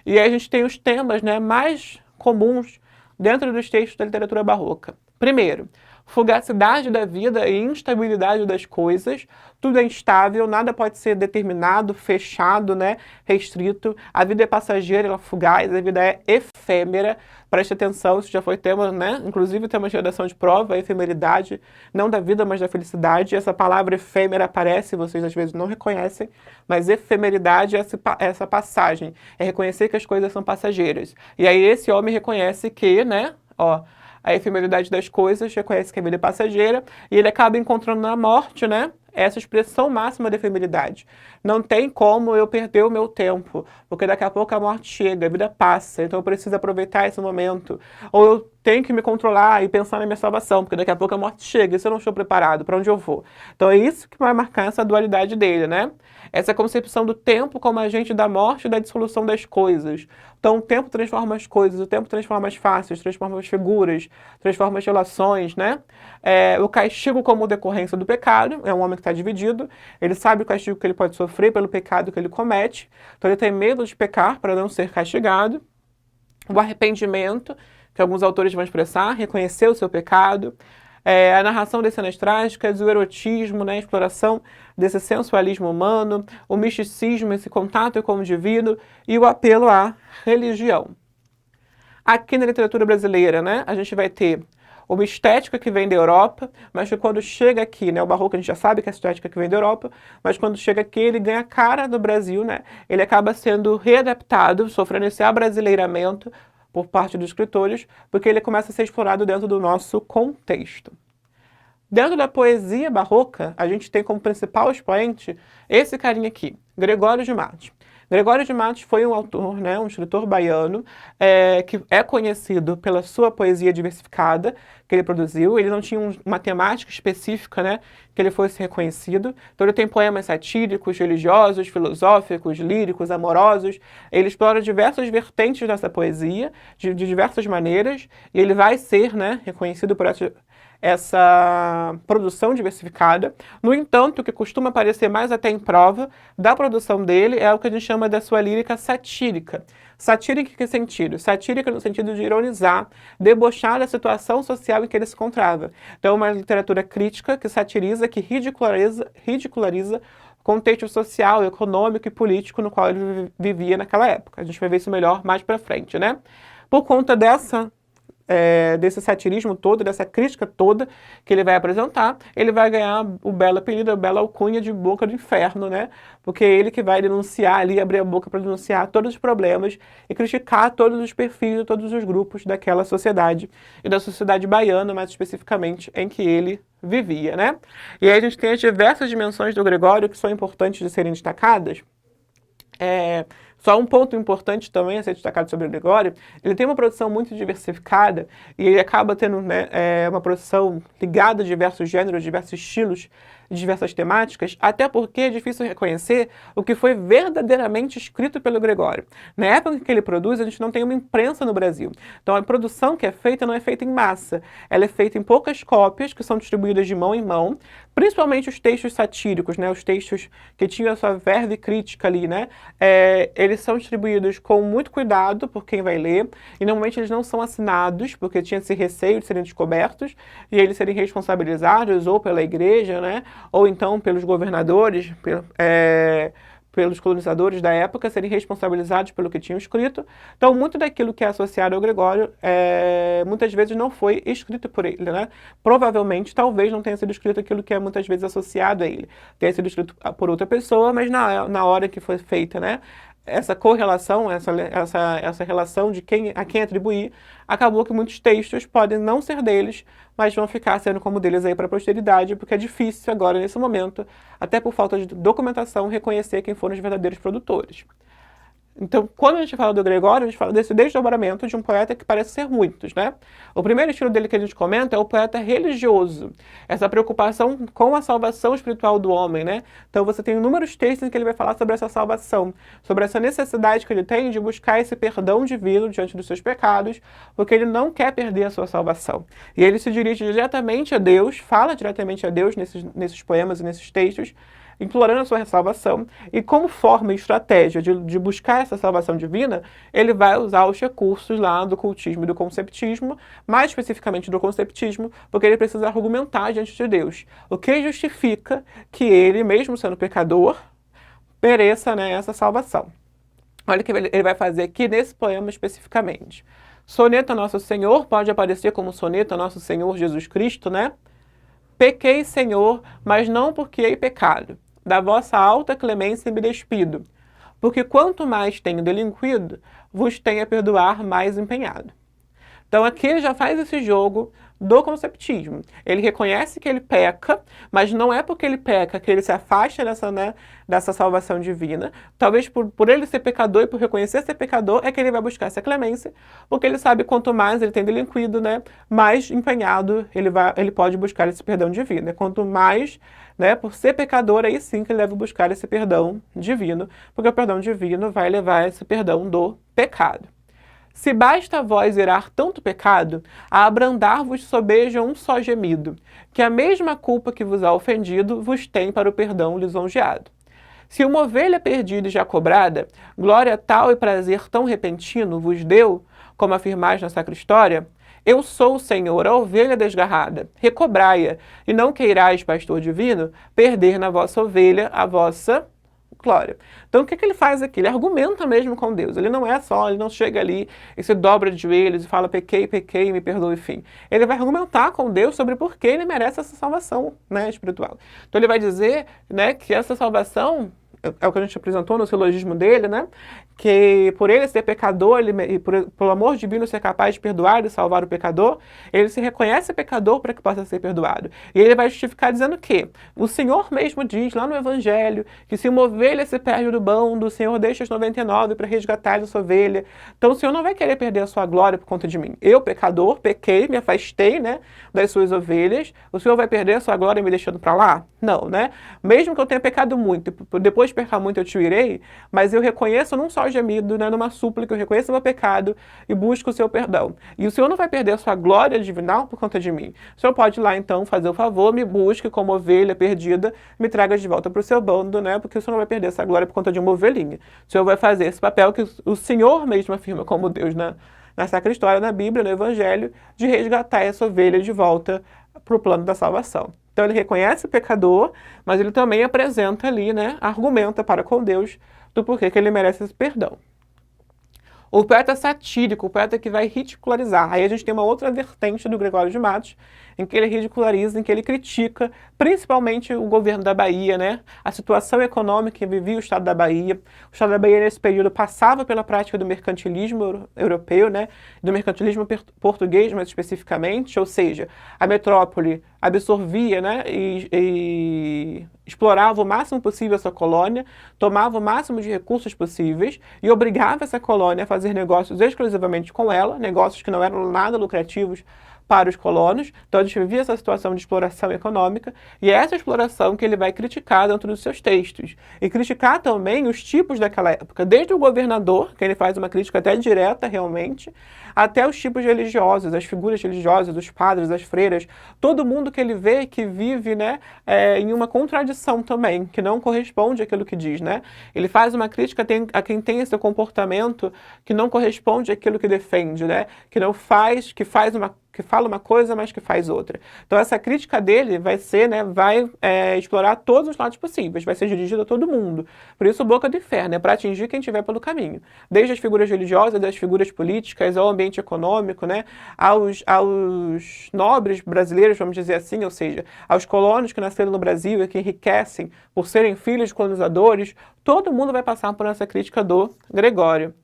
E aí a gente tem os temas, né, mais comuns dentro dos textos da literatura barroca. Primeiro, fugacidade da vida e instabilidade das coisas, tudo é instável, nada pode ser determinado, fechado, né, restrito, a vida é passageira, ela é fugaz, a vida é efêmera, preste atenção, isso já foi tema, né, inclusive tema de redação de prova, a efemeridade, não da vida, mas da felicidade, essa palavra efêmera aparece, vocês às vezes não reconhecem, mas efemeridade é essa passagem, é reconhecer que as coisas são passageiras, e aí esse homem reconhece que, né, ó, a efemeridade das coisas, reconhece que a vida é passageira, e ele acaba encontrando na morte, né, essa expressão máxima da efemeridade. Não tem como eu perder o meu tempo, porque daqui a pouco a morte chega, a vida passa, então eu preciso aproveitar esse momento. Ou eu tenho que me controlar e pensar na minha salvação, porque daqui a pouco a morte chega, e se eu não estou preparado, para onde eu vou? Então é isso que vai marcar essa dualidade dele, né? Essa concepção do tempo como agente da morte e da dissolução das coisas. Então o tempo transforma as coisas, o tempo transforma as faces, transforma as figuras, transforma as relações, né? O castigo como decorrência do pecado, é um homem que está dividido, ele sabe o castigo que ele pode sofrer pelo pecado que ele comete, então ele tem medo de pecar para não ser castigado. O arrependimento, que alguns autores vão expressar, reconhecer o seu pecado, a narração das cenas trágicas, o erotismo, né, a exploração desse sensualismo humano, o misticismo, esse contato com o divino e o apelo à religião. Aqui na literatura brasileira, né, a gente vai ter uma estética que vem da Europa, mas que quando chega aqui, né, o barroco a gente já sabe que é a estética que vem da Europa, mas quando chega aqui ele ganha a cara do Brasil, né, ele acaba sendo readaptado, sofrendo esse abrasileiramento por parte dos escritores, porque ele começa a ser explorado dentro do nosso contexto. Dentro da poesia barroca, a gente tem como principal expoente esse carinha aqui, Gregório de Matos. Gregório de Matos foi um autor, né, um escritor baiano, que é conhecido pela sua poesia diversificada que ele produziu. Ele não tinha uma temática específica, né, que ele fosse reconhecido. Então ele tem poemas satíricos, religiosos, filosóficos, líricos, amorosos. Ele explora diversas vertentes dessa poesia, de diversas maneiras, e ele vai ser, né, reconhecido por essa produção diversificada. No entanto, o que costuma aparecer mais até em prova da produção dele é o que a gente chama da sua lírica satírica. Satírica em que sentido? Satírica no sentido de ironizar, debochar da situação social em que ele se encontrava. Então, uma literatura crítica que satiriza, que ridiculariza o contexto social, econômico e político no qual ele vivia naquela época. A gente vai ver isso melhor mais pra frente, né? Por conta desse satirismo todo, dessa crítica toda que ele vai apresentar, ele vai ganhar o belo apelido, a bela alcunha de Boca do Inferno, né? Porque é ele que vai denunciar ali, abrir a boca para denunciar todos os problemas e criticar todos os perfis de todos os grupos daquela sociedade e da sociedade baiana, mais especificamente, em que ele vivia, né? E aí a gente tem as diversas dimensões do Gregório que são importantes de serem destacadas. Só um ponto importante também a ser destacado sobre o Gregório, ele tem uma produção muito diversificada e ele acaba tendo, né, uma produção ligada a diversos gêneros, diversos estilos, diversas temáticas, até porque é difícil reconhecer o que foi verdadeiramente escrito pelo Gregório. Na época em que ele produz, a gente não tem uma imprensa no Brasil. Então a produção que é feita não é feita em massa, ela é feita em poucas cópias que são distribuídas de mão em mão, principalmente os textos satíricos, né, os textos que tinham a sua verve crítica ali, né, eles são distribuídos com muito cuidado por quem vai ler, e normalmente eles não são assinados, porque tinha esse receio de serem descobertos, e eles serem responsabilizados ou pela igreja, né, ou então pelos governadores, pelos colonizadores da época, serem responsabilizados pelo que tinham escrito. Então, muito daquilo que é associado ao Gregório, muitas vezes não foi escrito por ele, né? Provavelmente, talvez não tenha sido escrito aquilo que é muitas vezes associado a ele. Tenha sido escrito por outra pessoa, mas na hora que foi feita, né, essa correlação, essa relação de a quem atribuir, acabou que muitos textos podem não ser deles, mas vão ficar sendo como deles aí para a posteridade, porque é difícil agora, nesse momento, até por falta de documentação, reconhecer quem foram os verdadeiros produtores. Então, quando a gente fala do Gregório, a gente fala desse desdobramento de um poeta que parece ser muitos, né? O primeiro estilo dele que a gente comenta é o poeta religioso, essa preocupação com a salvação espiritual do homem, né? Então você tem inúmeros textos em que ele vai falar sobre essa salvação, sobre essa necessidade que ele tem de buscar esse perdão divino diante dos seus pecados, porque ele não quer perder a sua salvação. E ele se dirige diretamente a Deus, fala diretamente a Deus nesses poemas e nesses textos, implorando a sua salvação, e como forma e estratégia de buscar essa salvação divina, ele vai usar os recursos lá do cultismo e do conceptismo, mais especificamente do conceptismo, porque ele precisa argumentar diante de Deus, o que justifica que ele, mesmo sendo pecador, mereça, né, essa salvação. Olha o que ele vai fazer aqui nesse poema especificamente. Soneto a Nosso Senhor pode aparecer como soneto a Nosso Senhor Jesus Cristo, né? Pequei, Senhor, mas não porque hei pecado. Da vossa alta clemência me despido, porque quanto mais tenho delinquido, vos tenho a perdoar mais empenhado. Então aqui ele já faz esse jogo do conceptismo. Ele reconhece que ele peca, mas não é porque ele peca que ele se afasta dessa salvação divina. Talvez por ele ser pecador e por reconhecer ser pecador é que ele vai buscar essa clemência, porque ele sabe que quanto mais ele tem delinquido, né, mais empenhado ele pode buscar esse perdão divino. Quanto mais, né, por ser pecador, aí sim que ele deve buscar esse perdão divino, porque o perdão divino vai levar a esse perdão do pecado. Se basta a vós irar tanto pecado, a abrandar-vos sobeja um só gemido, que a mesma culpa que vos há ofendido vos tem para o perdão lisonjeado. Se uma ovelha perdida e já cobrada, glória tal e prazer tão repentino vos deu, como afirmais na Sacra História? Eu sou o Senhor, a ovelha desgarrada. Recobrai-a, e não queirais, pastor divino, perder na vossa ovelha a vossa glória. Então, o que ele faz aqui? Ele argumenta mesmo com Deus. Ele não é só, ele não chega ali e se dobra de joelhos e fala, pequei, pequei, me perdoe, enfim. Ele vai argumentar com Deus sobre por que ele merece essa salvação, né, espiritual. Então, ele vai dizer, né, que essa salvação é o que a gente apresentou no silogismo dele, né? Que por ele ser pecador, e pelo amor divino ser capaz de perdoar e salvar o pecador, ele se reconhece pecador para que possa ser perdoado. E ele vai justificar dizendo que o Senhor mesmo diz lá no Evangelho que se uma ovelha se perde do bando, o Senhor deixa os 99 para resgatar a sua ovelha. Então o Senhor não vai querer perder a sua glória por conta de mim. Eu, pecador, pequei, me afastei, né, das suas ovelhas. O Senhor vai perder a sua glória me deixando para lá? Não, né? Mesmo que eu tenha pecado muito, depois de pecar muito eu te irei, mas eu reconheço num só gemido, né, numa súplica, eu reconheço o meu pecado e busco o seu perdão. E o Senhor não vai perder a sua glória divinal por conta de mim. O Senhor pode ir lá então fazer o favor, me busque como ovelha perdida, me traga de volta para o seu bando, né, porque o Senhor não vai perder essa glória por conta de uma ovelhinha. O Senhor vai fazer esse papel que o Senhor mesmo afirma como Deus na Sacra História, na Bíblia, no Evangelho, de resgatar essa ovelha de volta para o plano da salvação. Então ele reconhece o pecador, mas ele também apresenta ali, né, argumenta para com Deus do porquê que ele merece esse perdão. O poeta satírico, o poeta que vai ridicularizar. Aí a gente tem uma outra vertente do Gregório de Matos, em que ele ridiculariza, em que ele critica principalmente o governo da Bahia, né? A situação econômica que vivia o Estado da Bahia. O Estado da Bahia, nesse período, passava pela prática do mercantilismo europeu, né? Do mercantilismo português, mais especificamente, ou seja, a metrópole absorvia, né? E explorava o máximo possível a sua colônia, tomava o máximo de recursos possíveis e obrigava essa colônia a fazer negócios exclusivamente com ela, negócios que não eram nada lucrativos para os colonos. Então a gente vivia essa situação de exploração econômica e é essa exploração que ele vai criticar dentro dos seus textos. E criticar também os tipos daquela época, desde o governador, que ele faz uma crítica até direta realmente, até os tipos religiosos, as figuras religiosas, os padres, as freiras, todo mundo que ele vê que vive, né, em uma contradição também, que não corresponde àquilo que diz, né? Ele faz uma crítica a quem tem esse comportamento que não corresponde àquilo que defende, né? Que não faz, que fala uma coisa, mas que faz outra. Então essa crítica dele vai ser, né, vai explorar todos os lados possíveis, vai ser dirigida a todo mundo. Por isso, boca do inferno, é para atingir quem estiver pelo caminho. Desde as figuras religiosas, das figuras políticas, ao ambiente econômico, né, aos nobres brasileiros, vamos dizer assim, ou seja, aos colonos que nasceram no Brasil e que enriquecem por serem filhos de colonizadores, todo mundo vai passar por essa crítica do Gregório.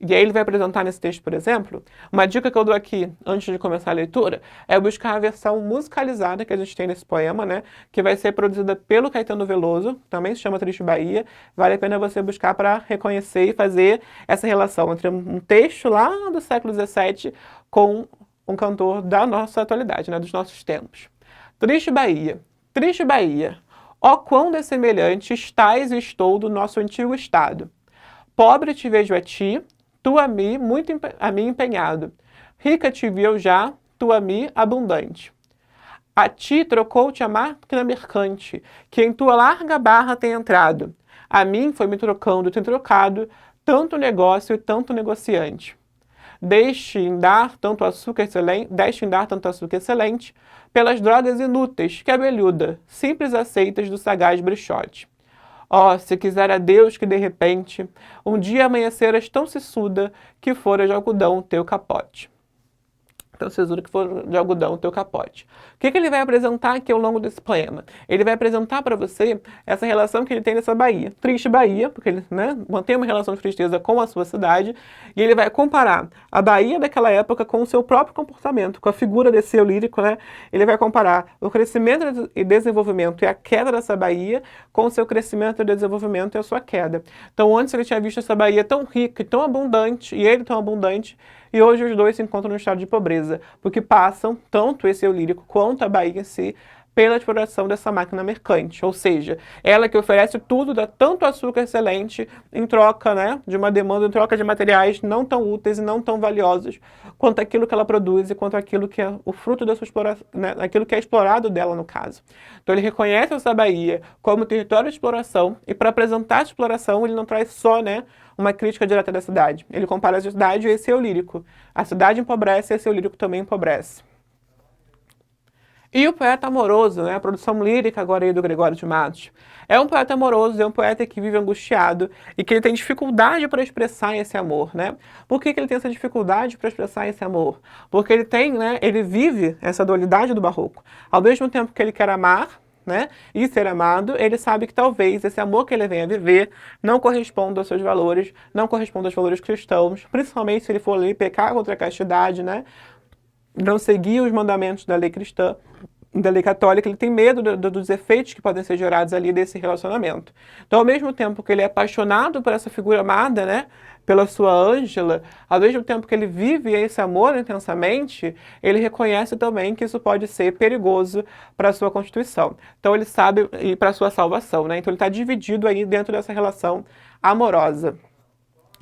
E aí ele vai apresentar nesse texto, por exemplo, uma dica que eu dou aqui, antes de começar a leitura, é buscar a versão musicalizada que a gente tem nesse poema, né? Que vai ser produzida pelo Caetano Veloso, também se chama Triste Bahia. Vale a pena você buscar para reconhecer e fazer essa relação entre um texto lá do século XVII com um cantor da nossa atualidade, né? Dos nossos tempos. Triste Bahia, ó quão dessemelhante estás e estou do nosso antigo estado. Pobre te vejo a ti, tu a mim, a mim empenhado. Rica te vi eu já, tu a mim abundante. A ti trocou-te a máquina mercante, que em tua larga barra tem entrado. A mim foi me trocando, tem trocado, tanto negócio e tanto negociante. Deste em dar tanto açúcar excelente, pelas drogas inúteis que abelhuda, simples aceitas do sagaz brixote. Ó, se quisera Deus que de repente um dia amanheceras tão sisuda que fora de algodão o teu capote. Tão sisuda que for de algodão o teu capote. O que ele vai apresentar aqui ao longo desse poema? Ele vai apresentar para você essa relação que ele tem nessa Bahia. Triste Bahia, porque ele, né, mantém uma relação de tristeza com a sua cidade, e ele vai comparar a Bahia daquela época com o seu próprio comportamento, com a figura desse eu lírico, né? Ele vai comparar o crescimento e desenvolvimento e a queda dessa Bahia com o seu crescimento e desenvolvimento e a sua queda. Então antes ele tinha visto essa Bahia tão rica e tão abundante, e ele tão abundante, e hoje os dois se encontram no estado de pobreza, porque passam, tanto esse eu lírico quanto a Bahia em si, pela exploração dessa máquina mercante, ou seja, ela que oferece tudo, dá tanto açúcar excelente em troca, né, de uma demanda, em troca de materiais não tão úteis e não tão valiosos quanto aquilo que ela produz e quanto aquilo que é o fruto da sua exploração, né, aquilo que é explorado dela no caso. Então ele reconhece essa baía como território de exploração e para apresentar a exploração ele não traz só, né, uma crítica direta da cidade. Ele compara a cidade e esse é o lírico. A cidade empobrece e esse é o lírico também empobrece. E o poeta amoroso, né, a produção lírica agora aí do Gregório de Matos, é um poeta amoroso, é um poeta que vive angustiado e que ele tem dificuldade para expressar esse amor, né? Por que ele tem essa dificuldade para expressar esse amor? Porque ele tem, né, ele vive essa dualidade do barroco. Ao mesmo tempo que ele quer amar, né, e ser amado, ele sabe que talvez esse amor que ele venha viver não corresponda aos seus valores, não corresponda aos valores cristãos, principalmente se ele for ali pecar contra a castidade, né? Não seguir os mandamentos da lei cristã, da lei católica, ele tem medo dos efeitos que podem ser gerados ali desse relacionamento. Então, ao mesmo tempo que ele é apaixonado por essa figura amada, né, pela sua Ângela, ao mesmo tempo que ele vive esse amor intensamente, ele reconhece também que isso pode ser perigoso para a sua constituição. Então, ele sabe, e para a sua salvação, né? Então, ele está dividido aí dentro dessa relação amorosa.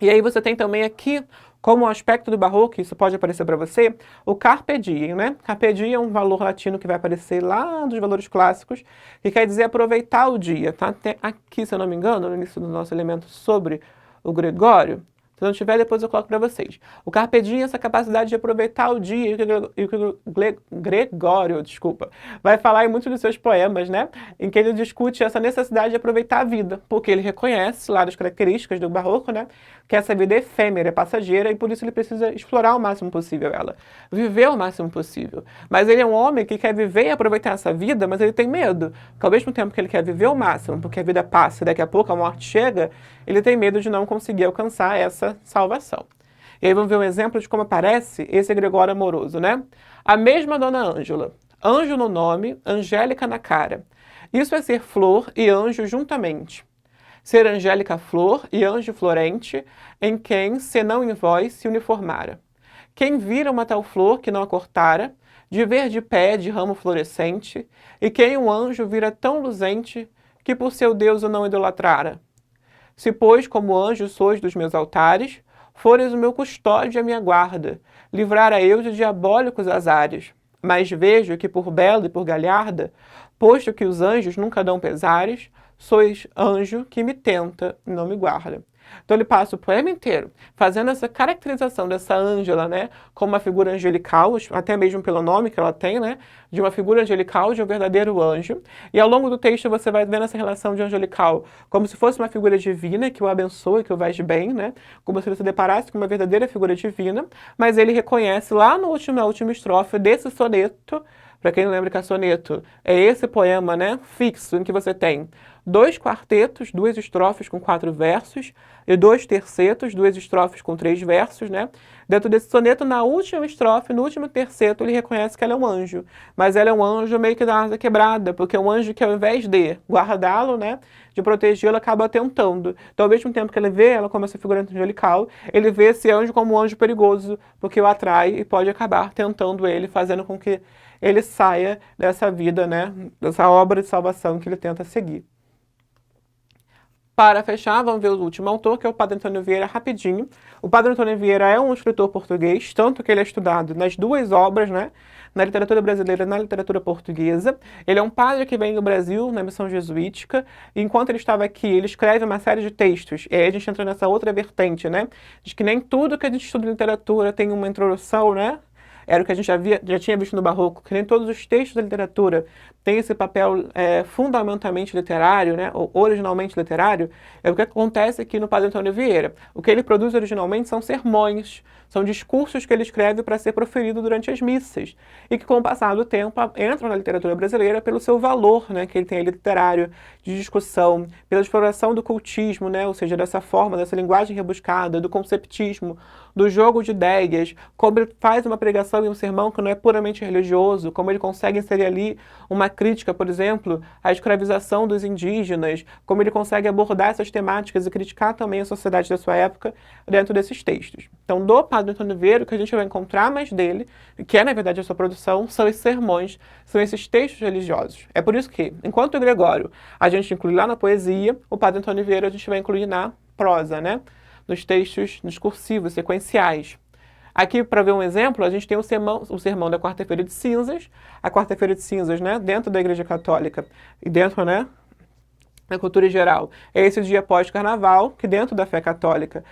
E aí você tem também aqui, como aspecto do barroco, isso pode aparecer para você, o carpe diem, né? Carpe diem é um valor latino que vai aparecer lá dos valores clássicos, que quer dizer aproveitar o dia, tá? Até aqui, se eu não me engano, no início do nosso elemento sobre o Gregório. Se não tiver, depois eu coloco para vocês. O carpe diem é essa capacidade de aproveitar o dia, e o que o Gregório, desculpa, vai falar em muitos dos seus poemas, né? Em que ele discute essa necessidade de aproveitar a vida, porque ele reconhece lá das características do barroco, né? Que essa vida é efêmera, é passageira, e por isso ele precisa explorar o máximo possível ela, viver o máximo possível. Mas ele é um homem que quer viver e aproveitar essa vida, mas ele tem medo, porque ao mesmo tempo que ele quer viver o máximo, porque a vida passa e daqui a pouco a morte chega, ele tem medo de não conseguir alcançar essa salvação. E aí vamos ver um exemplo de como aparece esse Gregório amoroso, né? A mesma Dona Ângela, anjo no nome, angélica na cara. Isso é ser flor e anjo juntamente. Ser angélica flor e anjo florente, em quem, senão em vós, se uniformara. Quem vira uma tal flor que não a cortara, de verde pé de ramo florescente, e quem um anjo vira tão luzente, que por seu Deus o não idolatrara. Se, pois, como anjo sois dos meus altares, fores o meu custódio e a minha guarda, livrara eu de diabólicos azares. Mas vejo que por bela e por galharda, posto que os anjos nunca dão pesares, sois anjo que me tenta e não me guarda. Então ele passa o poema inteiro fazendo essa caracterização dessa Ângela, né, como uma figura angelical, até mesmo pelo nome que ela tem, né, de uma figura angelical, de um verdadeiro anjo. E ao longo do texto você vai vendo essa relação de angelical como se fosse uma figura divina que o abençoa, que o faz bem, né, como se ele se deparasse com uma verdadeira figura divina, mas ele reconhece lá na última estrofe desse soneto. Para quem não lembra que a soneto é esse poema, né, fixo, em que você tem 2 quartetos, 2 estrofes com 4 versos, e 2 tercetos, 2 estrofes com 3 versos, né? Dentro desse soneto, na última estrofe, no último terceto, ele reconhece que ela é um anjo. Mas ela é um anjo meio que da asa quebrada, porque é um anjo que ao invés de guardá-lo, né, de protegê-lo, acaba tentando. Então, ao mesmo tempo que ele vê ela como essa figura angelical, ele vê esse anjo como um anjo perigoso, porque o atrai e pode acabar tentando ele, fazendo com que ele saia dessa vida, né, dessa obra de salvação que ele tenta seguir. Para fechar, vamos ver o último autor, que é o Padre Antônio Vieira, rapidinho. O Padre Antônio Vieira é um escritor português, tanto que ele é estudado nas 2 obras, né, na literatura brasileira e na literatura portuguesa. Ele é um padre que vem do Brasil, na missão jesuítica, e enquanto ele estava aqui, ele escreve uma série de textos. E aí a gente entra nessa outra vertente, né, de que nem tudo que a gente estuda em literatura tem uma introdução, né, era o que a gente já tinha visto no Barroco, que nem todos os textos da literatura têm esse papel fundamentalmente literário, né, ou originalmente literário, é o que acontece aqui no Padre Antônio Vieira. O que ele produz originalmente são sermões, são discursos que ele escreve para ser proferido durante as missas, e que com o passar do tempo entram na literatura brasileira pelo seu valor, né, que ele tem ali literário, de discussão, pela exploração do cultismo, né, ou seja, dessa forma, dessa linguagem rebuscada, do conceptismo, do jogo de ideias, como ele faz uma pregação atenção em um sermão que não é puramente religioso, como ele consegue inserir ali uma crítica, por exemplo, à escravização dos indígenas, como ele consegue abordar essas temáticas e criticar também a sociedade da sua época dentro desses textos. Então, do Padre Antônio Vieira, o que a gente vai encontrar mais dele, que é, na verdade, a sua produção, são esses sermões, são esses textos religiosos. É por isso que, enquanto o Gregório a gente inclui lá na poesia, o Padre Antônio Vieira a gente vai incluir na prosa, né? Nos textos discursivos, sequenciais. Aqui, para ver um exemplo, a gente tem o sermão da Quarta-feira de Cinzas. A Quarta-feira de Cinzas, né, dentro da Igreja Católica e dentro, né, da cultura em geral, é esse dia pós-carnaval, que dentro da fé católica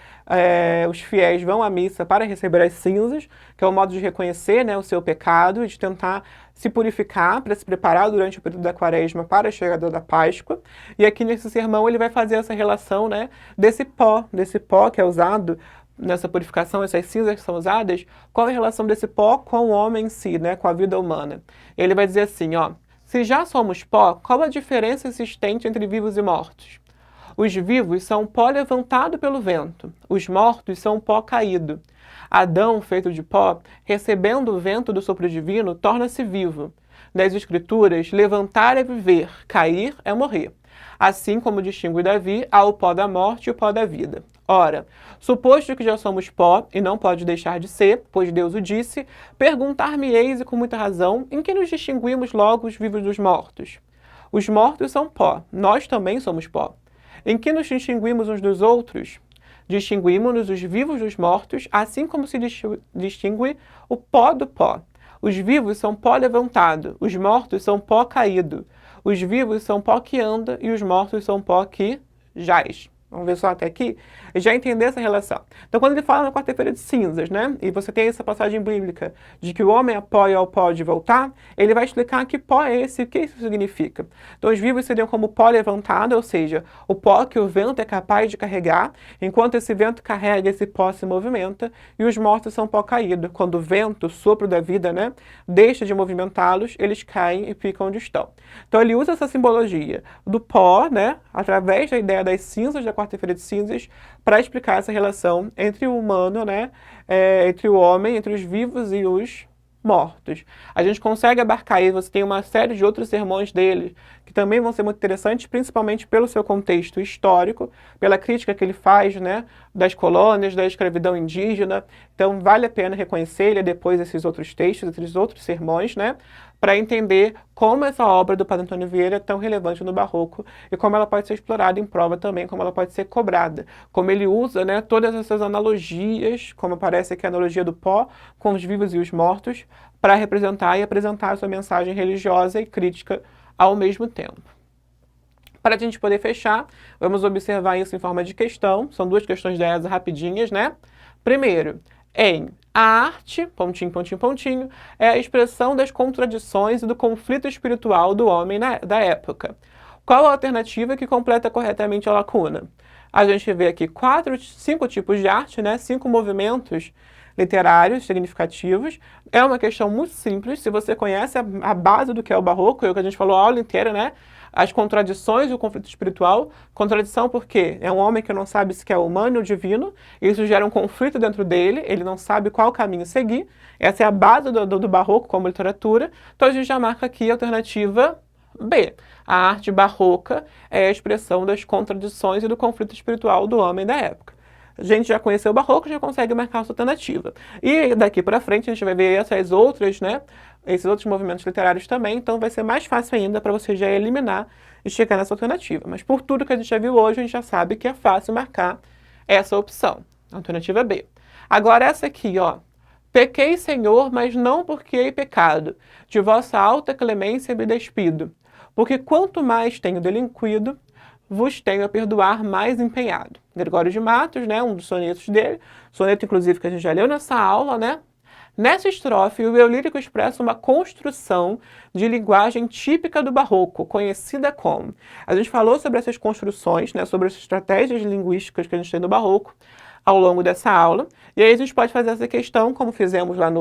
os fiéis vão à missa para receber as cinzas, que é um modo de reconhecer, né, o seu pecado e de tentar se purificar para se preparar durante o período da quaresma para a chegada da Páscoa. E aqui nesse sermão ele vai fazer essa relação, né, desse pó que é usado nessa purificação, essas cinzas que são usadas, qual é a relação desse pó com o homem em si, né, com a vida humana. Ele vai dizer assim, ó: se já somos pó, qual a diferença existente entre vivos e mortos? Os vivos são pó levantado pelo vento, os mortos são pó caído. Adão, feito de pó, recebendo o vento do sopro divino, torna-se vivo. Nas Escrituras, levantar é viver, cair é morrer. Assim como distingue Davi, há o pó da morte e o pó da vida. Ora, suposto que já somos pó, e não pode deixar de ser, pois Deus o disse, perguntar-me-eis, e com muita razão, em que nos distinguimos logo os vivos dos mortos? Os mortos são pó, nós também somos pó. Em que nos distinguimos uns dos outros? Distinguimos-nos os vivos dos mortos, assim como se distingue o pó do pó. Os vivos são pó levantado, os mortos são pó caído. Os vivos são pó que anda e os mortos são pó que jaz. Vamos ver só até aqui, e já entender essa relação. Então, quando ele fala na Quarta-feira de Cinzas, né, e você tem essa passagem bíblica de que o homem é pó e ao pó de voltar, ele vai explicar que pó é esse e o que isso significa. Então, os vivos seriam como pó levantado, ou seja, o pó que o vento é capaz de carregar, enquanto esse vento carrega, esse pó se movimenta, e os mortos são pó caído. Quando o vento, o sopro da vida, né, deixa de movimentá-los, eles caem e ficam onde estão. Então, ele usa essa simbologia do pó, né, através da ideia das cinzas da Quarta-feira de Cinzas, para explicar essa relação entre o humano, né, entre o homem, entre os vivos e os mortos. A gente consegue abarcar aí, você tem uma série de outros sermões dele, que também vão ser muito interessantes, principalmente pelo seu contexto histórico, pela crítica que ele faz, né, das colônias, da escravidão indígena. Então, vale a pena reconhecer ele depois esses outros textos, esses outros sermões, né, para entender como essa obra do Padre Antônio Vieira é tão relevante no Barroco e como ela pode ser explorada em prova também, como ela pode ser cobrada. Como ele usa, né, todas essas analogias, como aparece aqui a analogia do pó com os vivos e os mortos, para representar e apresentar a sua mensagem religiosa e crítica ao mesmo tempo. Para a gente poder fechar, vamos observar isso em forma de questão. São duas questões da ESA rapidinhas, né? Primeiro, a arte, pontinho, pontinho, pontinho, é a expressão das contradições e do conflito espiritual do homem da época. Qual a alternativa que completa corretamente a lacuna? A gente vê aqui 5 tipos de arte, né? 5 movimentos literários significativos. É uma questão muito simples. Se você conhece a base do que é o Barroco, é o que a gente falou a aula inteira, né? As contradições e o conflito espiritual. Contradição porque é um homem que não sabe se quer humano ou divino, isso gera um conflito dentro dele, ele não sabe qual caminho seguir. Essa é a base do Barroco como literatura. Então a gente já marca aqui a alternativa B. A arte barroca é a expressão das contradições e do conflito espiritual do homem da época. A gente já conheceu o Barroco, já consegue marcar a sua alternativa. E daqui para frente a gente vai ver essas outras, né? Esses outros movimentos literários também, então vai ser mais fácil ainda para você já eliminar e chegar nessa alternativa. Mas por tudo que a gente já viu hoje, a gente já sabe que é fácil marcar essa opção. Alternativa B. Agora essa aqui, ó. Pequei, Senhor, mas não porque hei pecado. De vossa alta clemência me despido. Porque quanto mais tenho delinquido, vos tenho a perdoar mais empenhado. Gregório de Matos, né, um dos sonetos dele, soneto inclusive que a gente já leu nessa aula, né? Nessa estrofe, o eu lírico expressa uma construção de linguagem típica do Barroco, conhecida como... A gente falou sobre essas construções, né, sobre as estratégias linguísticas que a gente tem no Barroco ao longo dessa aula, e aí a gente pode fazer essa questão, como fizemos lá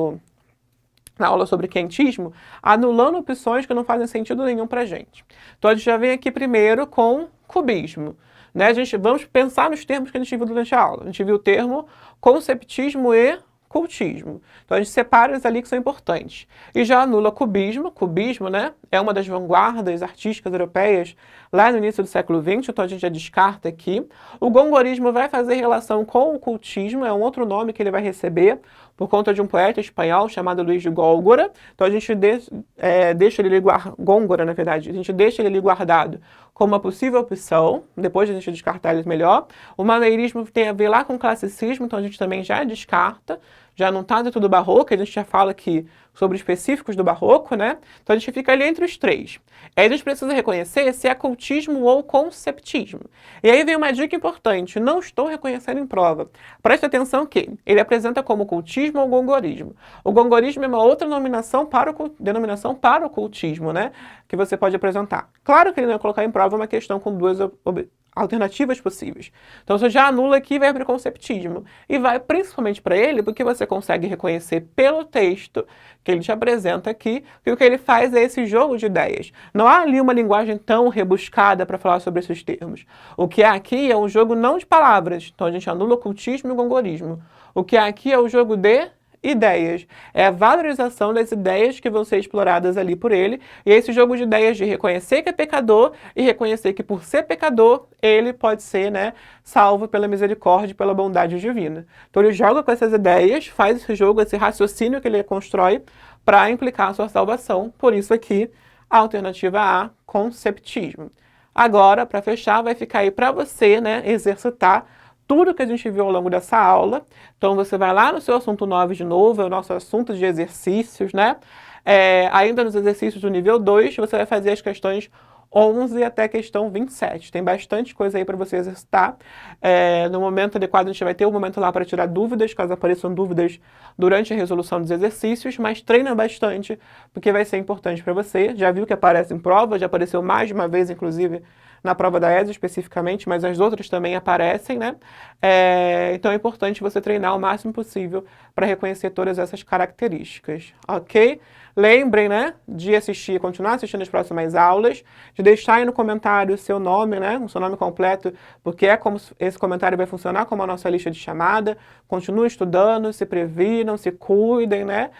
na aula sobre quentismo, anulando opções que não fazem sentido nenhum para a gente. Então a gente já vem aqui primeiro com cubismo. Né? Vamos pensar nos termos que a gente viu durante a aula. A gente viu o termo conceptismo e cultismo. Então a gente separa eles ali que são importantes. E já anula cubismo. Cubismo, né, é uma das vanguardas artísticas europeias lá no início do século XX, então a gente já descarta aqui. O gongorismo vai fazer relação com o cultismo, é um outro nome que ele vai receber por conta de um poeta espanhol chamado Luís de Gólgora. Então a gente deixa ele ali Góngora, na verdade, a gente deixa ele ali guardado como uma possível opção, depois a gente descartar eles melhor. O maneirismo tem a ver lá com o classicismo, então a gente também já descarta, já não está dentro do barroco, a gente já fala aqui sobre específicos do barroco, né? Então a gente fica ali entre os três. Aí a gente precisa reconhecer se é cultismo ou conceptismo. E aí vem uma dica importante, não estou reconhecendo em prova. Preste atenção que ele apresenta como cultismo ou gongorismo. O gongorismo é uma outra denominação para o cultismo, né? Que você pode apresentar. Claro que ele não vai colocar em prova uma questão com duas alternativas possíveis. Então você já anula aqui e vai para o conceptismo. E vai principalmente para ele porque você consegue reconhecer pelo texto que ele te apresenta aqui que o que ele faz é esse jogo de ideias. Não há ali uma linguagem tão rebuscada para falar sobre esses termos. O que há aqui é um jogo não de palavras. Então a gente anula o cultismo e o gongorismo. O que há aqui é o jogo de ideias. É a valorização das ideias que vão ser exploradas ali por ele. E esse jogo de ideias de reconhecer que é pecador e reconhecer que por ser pecador, ele pode ser, né, salvo pela misericórdia e pela bondade divina. Então ele joga com essas ideias, faz esse jogo, esse raciocínio que ele constrói para implicar a sua salvação. Por isso aqui, a alternativa A, conceptismo. Agora, para fechar, vai ficar aí para você, né, exercitar tudo que a gente viu ao longo dessa aula. Então você vai lá no seu assunto 9 de novo, é o nosso assunto de exercícios, né? Ainda nos exercícios do nível 2, você vai fazer as questões 11 até a questão 27. Tem bastante coisa aí para você exercitar. No momento adequado, a gente vai ter um momento lá para tirar dúvidas, caso apareçam dúvidas durante a resolução dos exercícios, mas treina bastante, porque vai ser importante para você. Já viu que aparece em prova, já apareceu mais de uma vez, inclusive, na prova da ESO especificamente, mas as outras também aparecem, né? Então é importante você treinar o máximo possível para reconhecer todas essas características, ok? Lembrem, né, de assistir, continuar assistindo as próximas aulas, de deixar aí no comentário o seu nome, né, o seu nome completo, porque é como esse comentário vai funcionar como a nossa lista de chamada. Continue estudando, se previnam, se cuidem, né,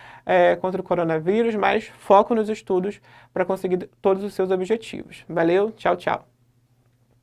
contra o coronavírus, mas foco nos estudos para conseguir todos os seus objetivos. Valeu, tchau, tchau.